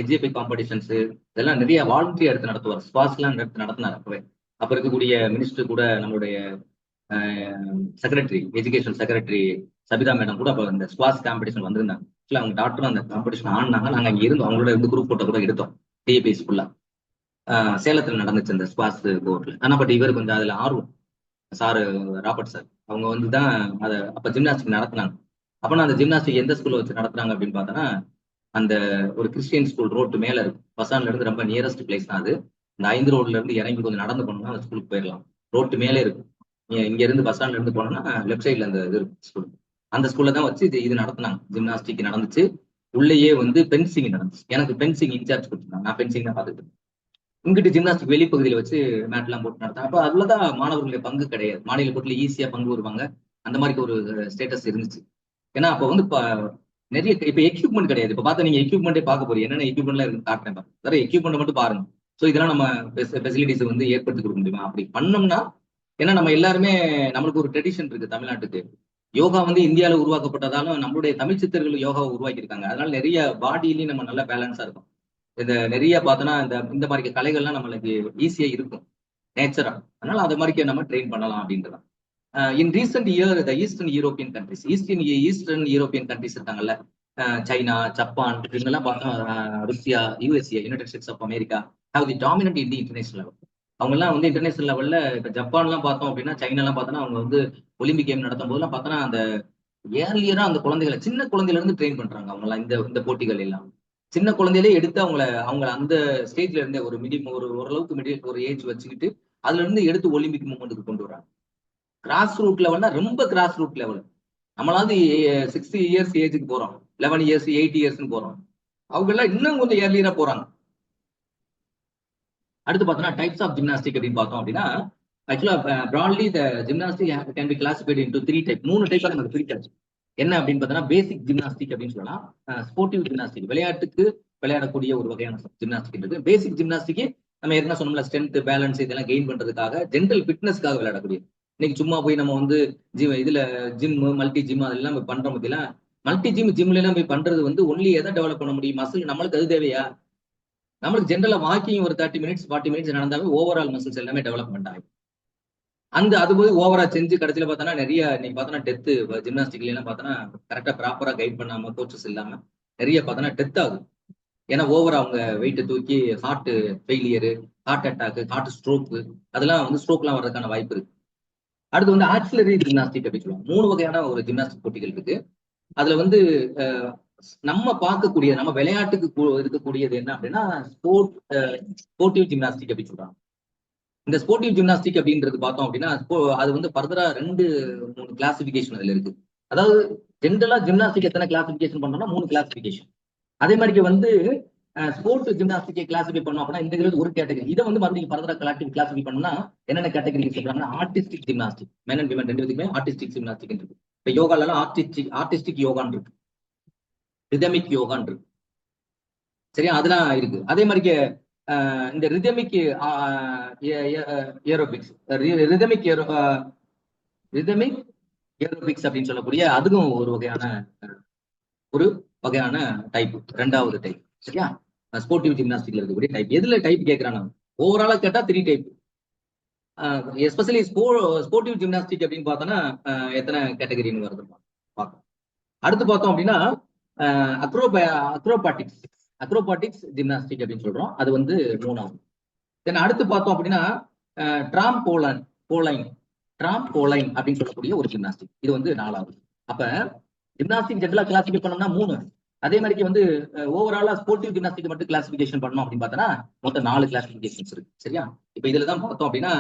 எஜிபி காம்படிஷன்ஸ் இதெல்லாம் நிறைய வாலண்டியர் எடுத்து நடத்துவார். ஸ்பாஸ்லாம் எடுத்து நடத்தினார். அப்ப இருக்கக்கூடிய மினிஸ்டர் கூட நம்மளுடைய secretary, education secretary Sabitha madam கூட அப்போ இந்த ஸ்குவாஷ் காம்படிஷன் வந்திருந்தாங்க. அவங்க டாக்டரும் அந்த காம்படிஷன் ஆடினாங்க. நாங்கள் அங்கே இருந்தோம், அவங்களோட இருந்து குரூப் போட்டோ கூட எடுத்தோம். டிஏபி ஸ்கூல்ல சேலத்தில் நடந்துச்சு அந்த ஸ்குவாஷ் கோர்ட்ல. ஆனால் பட் இவர் கொஞ்சம் அதில் ஆர்வம், சார் ராபர்ட் சார் அவங்க வந்து தான் அதை அப்போ ஜிம்னாஸ்டிக் நடத்தினாங்க. அப்போ நான் அந்த ஜிம்னாஸ்டிக் எந்த ஸ்கூல்ல வச்சு நடத்துறாங்க அப்படின்னு பார்த்தோன்னா அந்த ஒரு கிறிஸ்டியன் ஸ்கூல் ரோட்டு மேல இருக்கு. பசான்ல இருந்து ரொம்ப நியரஸ்ட் பிளேஸ் தான் அது. இந்த 5 ரோட்ல இருந்து இறங்கி கொஞ்சம் நடந்து போனோம்னா அந்த ஸ்கூலுக்கு போயிடலாம். ரோட்டு மேலே இருக்கு. இங்க இருந்து பஸ் ஸ்டாண்ட்ல இருந்து போனோம்னா லெஃப்ட் சைட்ல அந்த இது இருக்கு ஸ்கூல். அந்த ஸ்கூல்ல தான் வச்சு இது நடத்தினாங்க. ஜிம்னாஸ்டிக் நடந்துச்சு. உள்ளேயே வந்து பென்சிங் நடந்துச்சு. எனக்கு பென்சிங் இன்சார்ஜ் கொடுத்துருந்தாங்க. நான் பென்சிங் தான் பார்த்துட்டு இங்கிட்டு ஜிம்னாஸ்டிக் வெளிப்பகுதியில் வச்சு மேட்லாம் போட்டு நடத்தாங்க. அப்போ அதுலதான் மாணவர்களுடைய பங்கு கிடையாது. மாநில போட்டில ஈஸியா பங்கு வருவாங்க. அந்த மாதிரி ஒரு ஸ்டேட்டஸ் இருந்துச்சு. ஏன்னா அப்போ வந்து நிறைய இப்ப எக்யூப்மெண்ட் கிடையாது. இப்ப பார்த்தா நீங்க எக்யூப்மெண்ட்டே பார்க்க போறீங்க, என்னென்ன எக்யூப்மெண்ட்லாம் இருக்கு காட்டுறேன் பாருங்க. வேற எக்யூப்மெண்ட் மட்டும் பாருங்க. ஸோ இதெல்லாம் நம்ம ஃபெசிலிட்டிஸ் வந்து ஏற்படுத்தி கொடுக்க முடியுமா? அப்படி பண்ணோம்னா, ஏன்னா நம்ம எல்லாருமே நம்மளுக்கு ஒரு ட்ரெடிஷன் இருக்கு தமிழ்நாட்டுக்கு. யோகா வந்து இந்தியாவில உருவாக்கப்பட்டதாலும் நம்மளுடைய தமிழ் சித்தர்கள் யோகாவை உருவாக்கியிருக்காங்க. அதனால நிறைய பாடியிலையும் நம்ம நல்லா பேலன்ஸா இருக்கும். இந்த நிறைய பார்த்தோன்னா இந்த மாதிரி கலைகள்லாம் நம்மளுக்கு ஈஸியா இருக்கும் நேச்சரா. அதனால அது மாதிரி நம்ம ட்ரெயின் பண்ணலாம் அப்படின்றதான். In recent year the eastern European countries, eastern European countries இருக்காங்கல்ல, சைனா, ஜப்பான், இவங்கெல்லாம் பார்த்தோம், Russia, USA, United States of America have the dominant in the international level. அவங்கெல்லாம் வந்து இன்டர்நேஷனல் லெவல்ல இப்ப ஜப்பான்லாம் பார்த்தோம் அப்படின்னா, சைனாலாம் பார்த்தோன்னா அவங்க வந்து ஒலிம்பிக் கேம் நடத்தும் போதெல்லாம் பார்த்தோன்னா அந்த ஏர்லியரா அந்த குழந்தைகளை சின்ன குழந்தையில இருந்து ட்ரெயின் பண்றாங்க. அவங்களாம் இந்த போட்டிகள் எல்லாம் சின்ன குழந்தையிலே எடுத்து அவங்க அந்த ஸ்டேஜ்ல இருந்தே ஒரு ஓரளவுக்கு மிடில் ஒரு ஏஜ் வச்சுக்கிட்டு அதுல இருந்து எடுத்து ஒலிம்பிக் மூமெண்ட்டுக்கு கொண்டு வராங்க. கிராஸ் ரூட் லெவல்னா ரொம்ப கிராஸ் ரூட் லெவல். நம்மளாவது 60 இயர்ஸ் ஏஜுக்கு போறோம், 11 இயர்ஸ் 8 இயர்ஸ்னு போறோம். அவங்க எல்லாம் இன்னும் கொஞ்சம் ஏர்லியரா போறாங்க. அடுத்து பார்த்தோம்னா டைப்ஸ் ஆஃப் ஜிம்னாஸ்டிக் அப்படின்னு பார்த்தோம் அப்படின்னா, ஆக்சுவலா broadly the gymnastic can be classified into 3 type. 3 டைப்பா நமக்கு பிரிக்காது. என்ன அப்படின்னு பார்த்தோம்னா பேசிக் ஜிம்னாஸ்டிக் அப்படின்னு சொல்லலாம். ஸ்போர்ட்டிவ் ஜிம்னாஸ்டிக் விளையாட்டுக்கு விளையாடக்கூடிய ஒரு வகையான ஜிம்னாஸ்டிக் இருக்கு. பேசிக் ஜிம்னாஸ்டிக் நம்ம ஏற்கனவே சொன்னோம்ல, ஸ்ட்ரென்த், பேலன்ஸ் இதெல்லாம் கெயின் பண்றதுக்காக ஜென்ரல் ஃபிட்னஸ்க்காக விளையாடக்கூடிய. இன்னைக்கு சும்மா போய் நம்ம வந்து இதுல ஜிம், மல்டி ஜிம் அதெல்லாம் பண்றோம் பத்தில. மல்டி ஜிம்ல எல்லாம் போய் பண்றது வந்து ஒன்லி எதை டெவலப் பண்ண முடியும்? மசில். நம்மளுக்கு அது தேவையா? நம்மளுக்கு ஜென்ரலா வாக்கிங் ஒரு 30 மினிட்ஸ் 40 மினிட்ஸ் நடந்தாவே ஓவரால் மசில்ஸ் எல்லாமே டெவலப்மெண்ட் ஆகும். அது போய் ஓவரா செஞ்சு கடைசியில பார்த்தோன்னா நிறைய இன்னைக்கு பார்த்தோன்னா டெத்து ஜிம்னாஸ்டிக்ல எல்லாம் பார்த்தோன்னா கரெக்டா ப்ராப்பரா கைட் பண்ணாம கோச்சஸ் இல்லாம நிறைய பார்த்தோன்னா டெத் ஆகுது. ஏன்னா ஓவரா அவங்க வெயிட்டை தூக்கி heart failure, heart attack, heart stroke அதெல்லாம் வந்து ஸ்ட்ரோக்லாம் வர்றதுக்கான வாய்ப்பு இருக்கு. அடுத்து வந்து ஆக்சிலரி ஜிம்னாஸ்டிக் அப்படின்னு சொல்லுவாங்க. 3 வகையான ஒரு ஜிம்னாஸ்டிக் போட்டிகள் இருக்கு. அதுல வந்து நம்ம பார்க்கக்கூடிய நம்ம விளையாட்டுக்கு இருக்கக்கூடியது என்ன அப்படின்னா ஸ்போர்ட்டிவ் ஜிம்னாஸ்டிக் அப்படின்னு சொல்றாங்க. இந்த ஸ்போர்ட்டிவ் ஜிம்னாஸ்டிக் அப்படின்றது பார்த்தோம் அப்படின்னா அது வந்து ஃபர்தரா 2-3 கிளாசிபிகேஷன் அதுல இருக்கு. அதாவது ஜென்ரலா ஜிம்னாஸ்டிக் எத்தனை கிளாசிபிகேஷன் பண்ணோம்னா 3 கிளாசிபிகேஷன். அதே மாதிரி வந்து ஸ்போர்ட்ஸ் ஜிம்னாஸ்டிக்கை கிளாசிஃபை பண்ணோம் அப்படின்னா இந்த ஒரு கேட்டகரி. இதை வந்து மறுபடியும் ஃபர்தரா கிளாசிஃபை பண்ணா என்னென்ன கேட்டகரி சொல்றாங்கன்னா artistic gymnastic, men and women 2 பேருக்குமே ஆர்டிஸ்டிக் ஜிம்னாஸ்டிக் இருக்கு. இப்ப யோகாலாம் ஆர்டிஸ்டிக் யோகான் இருக்கு, ரிதமிக் யோகான் இருக்கு. சரியா? அதெல்லாம் இருக்கு. அதே மாதிரி இந்த rhythmic aerobics rhythmic rhythmic aerobics அப்படின்னு சொல்லக்கூடிய அதுவும் ஒரு வகையான டைப், ரெண்டாவது டைப். சரியா? ஸ்போர்ட்டிவ் ஜிம்னாஸ்டிக்ல இருக்கக்கூடிய டைப். எதுல டைப் கேட்கறாங்க? ஓவராலா கேட்டா 3 டைப். எஸ்பெஷலி ஸ்போர்ட்டிவ் ஜிம்னாஸ்டிக் அப்படின்னு பார்த்தோன்னா எத்தனை கேட்டகரின்னு வருது பார்க்கலாம். அடுத்து பார்த்தோம் அப்படின்னா அக்ரோபாட்டிக்ஸ் ஜிம்னாஸ்டிக் அப்படின்னு சொல்றோம். அது வந்து 3வது. தென் அடுத்து பார்த்தோம் அப்படின்னா ட்ராம்போலைன் அப்படின்னு சொல்லக்கூடிய ஒரு ஜிம்னாஸ்டிக். இது வந்து 4வது. அப்ப ஜிம்னாஸ்டிக் ஜெனரலா கிளாசிஃபை பண்ணோம்னா 3. அதே மாதிரி வந்து ஓவராலா ஸ்போர்ட்டிவ் ஜிம்னாஸ்டிக் மட்டும் கிளாசிபிகேஷன் பண்ணோம் அப்படின்னு பார்த்தோன்னா மொத்தம் 4 கிளாசிபிகேஷன்ஸ் இருக்கு. சரியா? இப்ப இதுலதான் பார்த்தோம் அப்படின்னா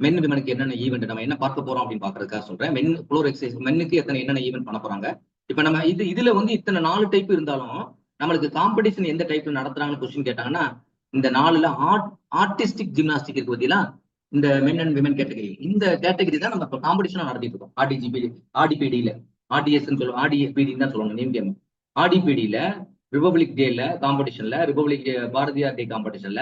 மென் விமனுக்கு என்னென்ன ஈவெண்ட் நம்ம என்ன பார்க்க போறோம் அப்படின்னு பாக்குறதுக்காக சொல்றேன். ஃப்ளோர் எக்ஸசைஸ் மென்னுக்கு என்னென்ன ஈவெண்ட் பண்ண போறாங்க. இப்ப நம்ம இதுல வந்து இத்தனை 4 டைப் இருந்தாலும் நம்மளுக்கு காம்படிஷன் எந்த டைப்ல நடத்துறாங்கன்னு கொஸ்டின் கேட்டாங்கன்னா இந்த 4ல ஆர்டிஸ்டிக் ஜிம்னாஸ்டிக் இருக்கு பார்த்தீங்களா, இந்த மென் அண்ட் விமன் கேட்டகரி. இந்த கேட்டகரி தான் நம்ம காம்படிஷனா நடத்திட்டு இருக்கோம். ஆர்டிபிடியில ஆர்டிஎஸ் ஆர்டிபிடின்னு தான் சொல்லுவாங்க நேம் கேம். ஆர்டிபிடியில ரிபப்ளிக் டேல காம்படிஷன்ல, பாரதியார் டே காம்படிஷன்ல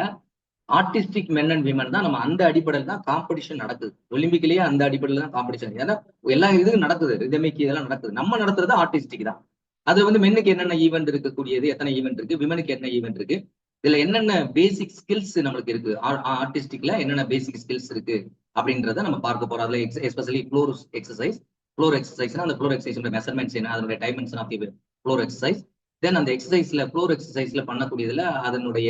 ஆர்டிஸ்டிக் மென் அண்ட் விமன் தான் நம்ம அந்த அடிப்படையில் தான் காம்படிஷன் நடக்குது. ஒலிம்பிக்லயே அந்த அடிப்படையில் தான் காம்படிஷன். ஏன்னா எல்லா இதுவும் நடக்குது, ரிதமிக் இதெல்லாம் நடக்குது. நம்ம நடத்துறது ஆர்டிஸ்டிக் தான். அது வந்து மென்னுக்கு என்னென்ன ஈவெண்ட் இருக்கக்கூடியது, எத்தனை ஈவெண்ட் இருக்கு, விமனுக்கு என்ன ஈவெண்ட் இருக்கு, இதுல என்னென்ன பேசிக் ஸ்கில்ஸ் நம்மளுக்கு இருக்கு, ஆர்டிஸ்டிக்ல என்னென்ன பேசிக் ஸ்கில்ஸ் இருக்கு அப்படின்றத நம்ம பார்க்க போறோம். அதுல எஸ்பெஷலி ஃப்ளோர் எக்ஸசைஸ்னா அந்த ஃப்ளோர் எக்ஸசைஸோட மெஷர்மெண்ட்ஸ் என்ன, அதனுடைய dimension of the floor exercise. Then அந்த ஃப்ளோர் எக்ஸசைஸ்ல பண்ணக்கூடியதுல அதனுடைய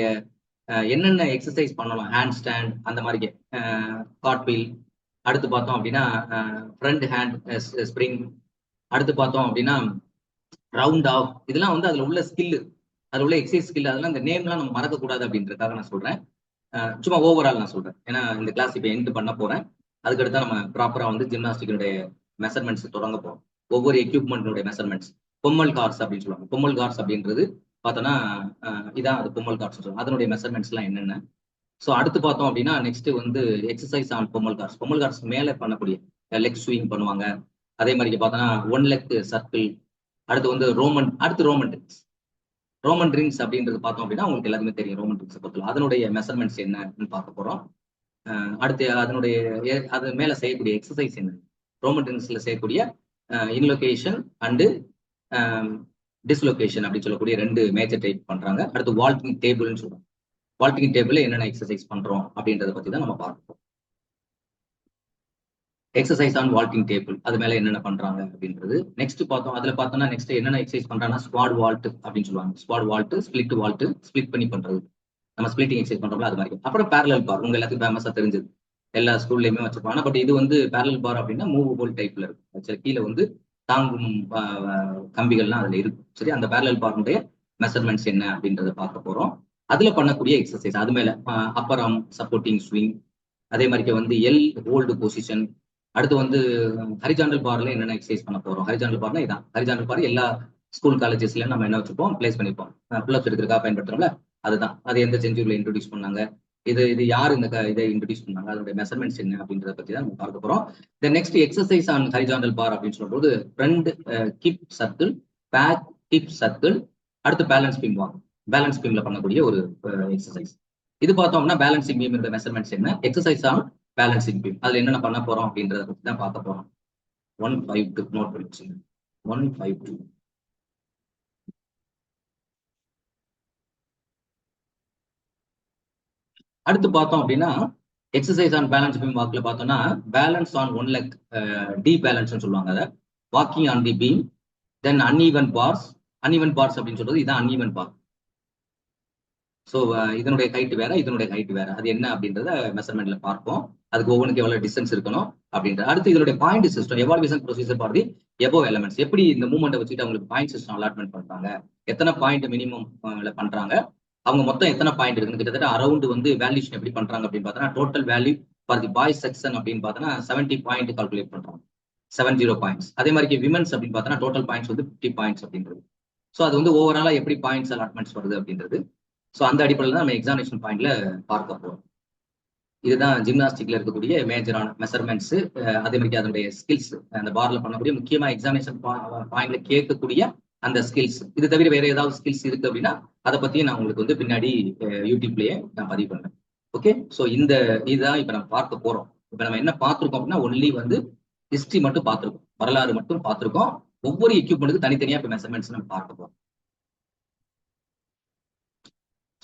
என்னென்ன எக்ஸசைஸ் பண்ணலாம், ஹேண்ட் ஸ்டாண்ட் அந்த மாதிரி, கார்ட்வீல். அடுத்து பார்த்தோம் அப்படின்னா ஃப்ரண்ட் ஹேண்ட் ஸ்ப்ரிங். அடுத்து பார்த்தோம் அப்படின்னா ரவுண்ட் ஆஃப். இதெல்லாம் வந்து அதுல உள்ள ஸ்கில், அதுல உள்ள எக்ஸசைஸ் ஸ்கில். அதெல்லாம் இந்த நேம்லாம் நம்ம மறக்கக்கூடாது அப்படின்றதுக்காக நான் சொல்றேன். சும்மா ஓவரால் நான் சொல்றேன். ஏன்னா இந்த கிளாஸ் இப்போ எண்ட் பண்ண போறேன். அதுக்கடுத்து நம்ம ப்ராப்பரா வந்து ஜிம்னாஸ்டிக்கினுடைய மெஷர்மெண்ட்ஸ் தொடங்க போறோம். ஒவ்வொரு எக்யூப்மெண்ட்னுடைய மெஷர்மெண்ட்ஸ். பொம்மல் கார்ஸ் அப்படின்னு சொல்லுவாங்க. பொம்மல் கார்ஸ் அப்படின்றது பார்த்தோன்னா இதான் அது பொம்மல் கார்ஸ் சொல்லுவாங்க. அதனுடைய மெஷர்மெண்ட்ஸ் எல்லாம் என்னென்ன. ஸோ அடுத்து பார்த்தோம் அப்படின்னா நெக்ஸ்ட் வந்து எக்ஸசைஸ் ஆன் பொம்மல் கார்ஸ். பொம்மல் கார்ஸ் மேலே பண்ணக்கூடிய லெக் ஸ்விங் பண்ணுவாங்க. அதே மாதிரி பார்த்தோன்னா 1 லெக் சர்க்கிள். அடுத்து வந்து ரோமன் ரிங்ஸ் அப்படின்றது பார்த்தோம் அப்படின்னா உங்களுக்கு எல்லாருமே தெரியும். ரோமன் ரிங்ஸ் பொறுத்தல அதனுடைய மெஷர்மெண்ட்ஸ் என்னன்னு பார்க்க போறோம். அடுத்து அது மேல செய்யக்கூடிய எக்ஸசைஸ் என்ன, ரோமன் ரிங்ஸ்ல செய்யக்கூடிய இன்லொகேஷன் அண்டு டிஸ்லொகேஷன் அப்படின்னு சொல்லக்கூடிய 2 மேஜர் டைப் பண்றாங்க. அடுத்து வால்கிங் டேபிள்னு சொல்றோம். வால்கிங் டேபிள்ல என்னென்ன எக்ஸசைஸ் பண்றோம் அப்படின்றத பத்தி தான் நம்ம பார்ப்போம். எக்ஸசைஸ் ஆன் வால்கிங் டேபிள், அது மேல என்னென்ன பண்றாங்க அப்படின்றது நெக்ஸ்ட் பார்த்தோம். அதுல பார்த்தோம்னா நெக்ஸ்ட் என்னென்ன எக்ஸசைஸ் பண்றாங்கன்னா ஸ்குவாட் வால்ட் அப்படின்னு சொல்லுவாங்க. ஸ்குவாட் வால்ட், ஸ்பிளிட் பண்ணி பண்றது. நம்ம ஸ்பிளிட்டிங் எக்ஸசைஸ் பண்றோம்ல அது மாதிரி. அப்புறம் பேரலல் பார், உங்க எல்லாத்துக்கும் ஃபேமஸா தெரிஞ்சது, எல்லா ஸ்கூல்லையுமே வச்சிருப்பாங்க. பட் இது வந்து பேரலல் பார் அப்படின்னா மூவபிள் டைப்ல இருக்கும். ஆக்சுவலி கீழே வந்து தாங்கும் கம்பிகள்லாம் அதுல இருக்கும். சரி, அந்த பேரலல் பாருடைய மெஷர்மெண்ட்ஸ் என்ன அப்படின்றத பார்க்க போறோம். அதுல பண்ணக்கூடிய எக்ஸசைஸ், அது மேல அப்பர் ஆர்ம் சப்போர்ட்டிங் ஸ்விங், அதே மாதிரி வந்து எல் ஹோல்டு பொசிஷன். அடுத்து வந்து ஹரிஜாண்டல் பார்ல என்னென்ன எக்ஸசைஸ் பண்ண போறோம். ஹரிஜாண்டல் பார்னா இதான். ஹரிஜாண்டல் பார் எல்லா ஸ்கூல் காலேஜஸ்ல நம்ம என்ன வச்சுப்போம், பிளேஸ் பண்ணிப்போம். புல்லப்ஸ் எடுக்கிறதுக்காக பயன்படுத்துறோம்ல அதுதான். அது எந்த செஞ்சுரியில இன்ட்ரோடியூஸ் பண்ணாங்க, இது யார் இதை இன்ட்ரோடியூஸ் பண்ணாங்க, அதோட மெஷர்மெண்ட்ஸ் என்ன அப்படின்றத பத்தி தான் நம்ம பார்க்க போறோம். Then next exercise on horizontal bar அப்படின்னு சொல்லும்போது front kip circle, back kip circle, அடுத்து பேலன்ஸ் பீம் வாங்க. பேலன்ஸ் பீம்ல பண்ணக்கூடிய ஒரு எக்ஸசைஸ். இது பார்த்தோம்னா பேலன்சிங் பீம் மெஷர்மெண்ட்ஸ் என்ன, எக்ஸசைஸ் ஆன் பேலன்சிங் பீம், அதுல என்னென்ன பண்ண போறோம் அப்படின்றத பத்தி தான் பார்க்க போறோம். 152 நோட் பண்ணிச்சு. 152 அடுத்து பார்த்தோம் அப்படின்னா எக்ஸசைஸ் ஆன் பேலன்ஸ் பீம் வாக்ல பார்த்தோம்னா balance on 1 leg, T balance சொல்லுவாங்க. அதை walking on the beam. Then uneven bars அப்படின்னு சொல்றது இதான் அன்ஈவன் பார். ஸோ இதனுடைய ஹைட் வேற, இதனுடைய ஹைட் வேற. அது என்ன அப்படின்றத மெஷர்மெண்ட்ல பார்ப்போம். அதுக்கு ஒவ்வொன்றுக்கு எவ்வளவு டிஸ்டன்ஸ் இருக்கணும் அப்படின்றது. அடுத்து இதனுடைய point system, evaluation procedure for the above elements. எப்படி இந்த மூவ்மெண்ட்டை வச்சுட்டு அவங்களுக்கு பாயிண்ட் சிஸ்டம் அலாட்மெண்ட் பண்றாங்க, எத்தனை பாயிண்ட் மினிமம் பண்றாங்க, அவங்க மொத்தம் எத்தனை பாயிண்ட் இருக்குன்னு கிட்டத்தட்ட அரௌண்ட் வந்து வேல்யூஷன் எப்படி பண்றாங்க அப்படின்னு பார்த்தோன்னா total value for the boys section அப்படின்னு பார்த்தோன்னா 70 பாயிண்ட் கால்குலேட் பண்றாங்க, 70 பாயிண்ட்ஸ். அதே மாதிரி விமன்ஸ் அப்படின்னு பார்த்தோன்னா டோட்டல் பாயிண்ட்ஸ் வந்து 50 பாயிண்ட்ஸ் அப்படின்றது. ஸோ அது வந்து ஓவராலா எப்படி பாயிண்ட்ஸ் அலாட்மெண்ட்ஸ் வருது அப்படின்றது. ஸோ அந்த அடிப்படையில் தான் நம்ம எக்ஸாமினேஷன் பாயிண்ட்ல பார்க்க போறோம். இதுதான் ஜிம்னாஸ்டிக்ல இருக்கக்கூடிய மேஜரான மெஷர்மெண்ட்ஸ். அதே மாதிரி அதனுடைய ஸ்கில்ஸ், அந்த பார்ல பண்ணக்கூடிய முக்கியமா எக்ஸாமினேஷன் பாயிண்ட்ல கேட்கக்கூடிய அந்த ஸ்கில்ஸ். இது தவிர வேற ஏதாவது ஸ்கில்ஸ் இருக்கு அப்படின்னா அதை பத்தியும் நான் உங்களுக்கு வந்து பின்னாடி யூடியூப்லயே நான் பதிவு பண்றேன். ஓகே, ஸோ இதுதான் இப்ப நம்ம பார்க்க போறோம். இப்ப நம்ம என்ன பார்த்திருக்கோம் அப்படின்னா ஒன்லி வந்து ஹிஸ்டரி மட்டும் பார்த்திருக்கோம், வரலாறு மட்டும் பார்த்திருக்கோம். ஒவ்வொரு எக்யூப்மெண்ட்டுக்கு தனித்தனியா இப்ப மெஷர்மெண்ட்ஸ் நம்ம பார்க்க போறோம்.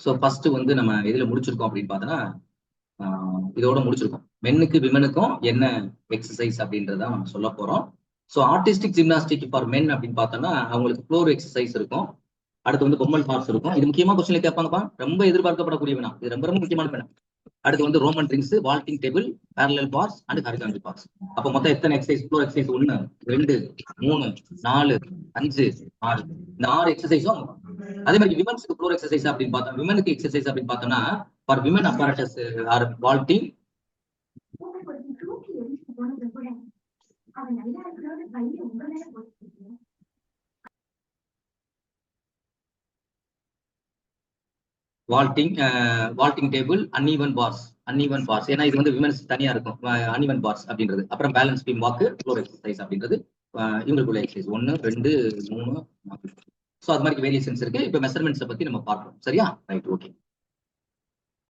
ஸோ ஃபர்ஸ்ட் வந்து நம்ம இதுல முடிச்சிருக்கோம் அப்படின்னு பார்த்தோன்னா இதோட முடிச்சிருக்கோம். மென்னுக்கு விமனுக்கும் என்ன எக்ஸசைஸ் அப்படின்றத நம்ம சொல்ல போறோம். So artistic gymnastic for men அப்படின்னு பார்த்தோம்னா அவங்களுக்கு ஃப்ளோர் எக்ஸசைஸ் இருக்கும். அடுத்து வந்து பொம்மன் பார்ட்ஸ் இருக்கும். இது முக்கியமா கொஸ்டின்ல கேட்பாங்கப்பா, ரொம்ப எதிர்பார்க்கப்படக்கூடிய வினா, இது ரொம்ப ரொம்ப முக்கியமான வினா. அடுத்து வந்து Roman rings, vaulting table, parallel bars and horizontal bars. அப்ப மொத்தம் எத்தனை எக்ஸசைஸ்? Floor exercise 1 2 3 4 5 6. இந்த 6 எக்ஸசைஸும் அதே மாதிரி விமன்ஸ்க்கு ஃப்ளோர் எக்ஸசைஸ் அப்படின்னு பார்த்தோம். விமனுக்கு எக்ஸசைஸ் அப்படின்னு பார்த்தோம்னா for women apparatus are vaulting, vaulting table, uneven bars. ஏன்னா இது வந்து விமன்ஸ் தனியா இருக்கும் அன்ஈவன் பார்ஸ் அப்படின்றது. அப்புறம் பேலன்ஸ் பீம் வாக்கு, ஃப்ளோர் எக்ஸசைஸ் அப்படின்றது இவங்களுக்குள்ள எக்ஸசைஸ் 1 2 3 4. ஸோ அது மாதிரி வேரியேஷன்ஸ் இருக்கு. இப்போ மெஷர்மெண்ட்ஸை பத்தி நம்ம பார்ப்போம். சரியா? Right, okay.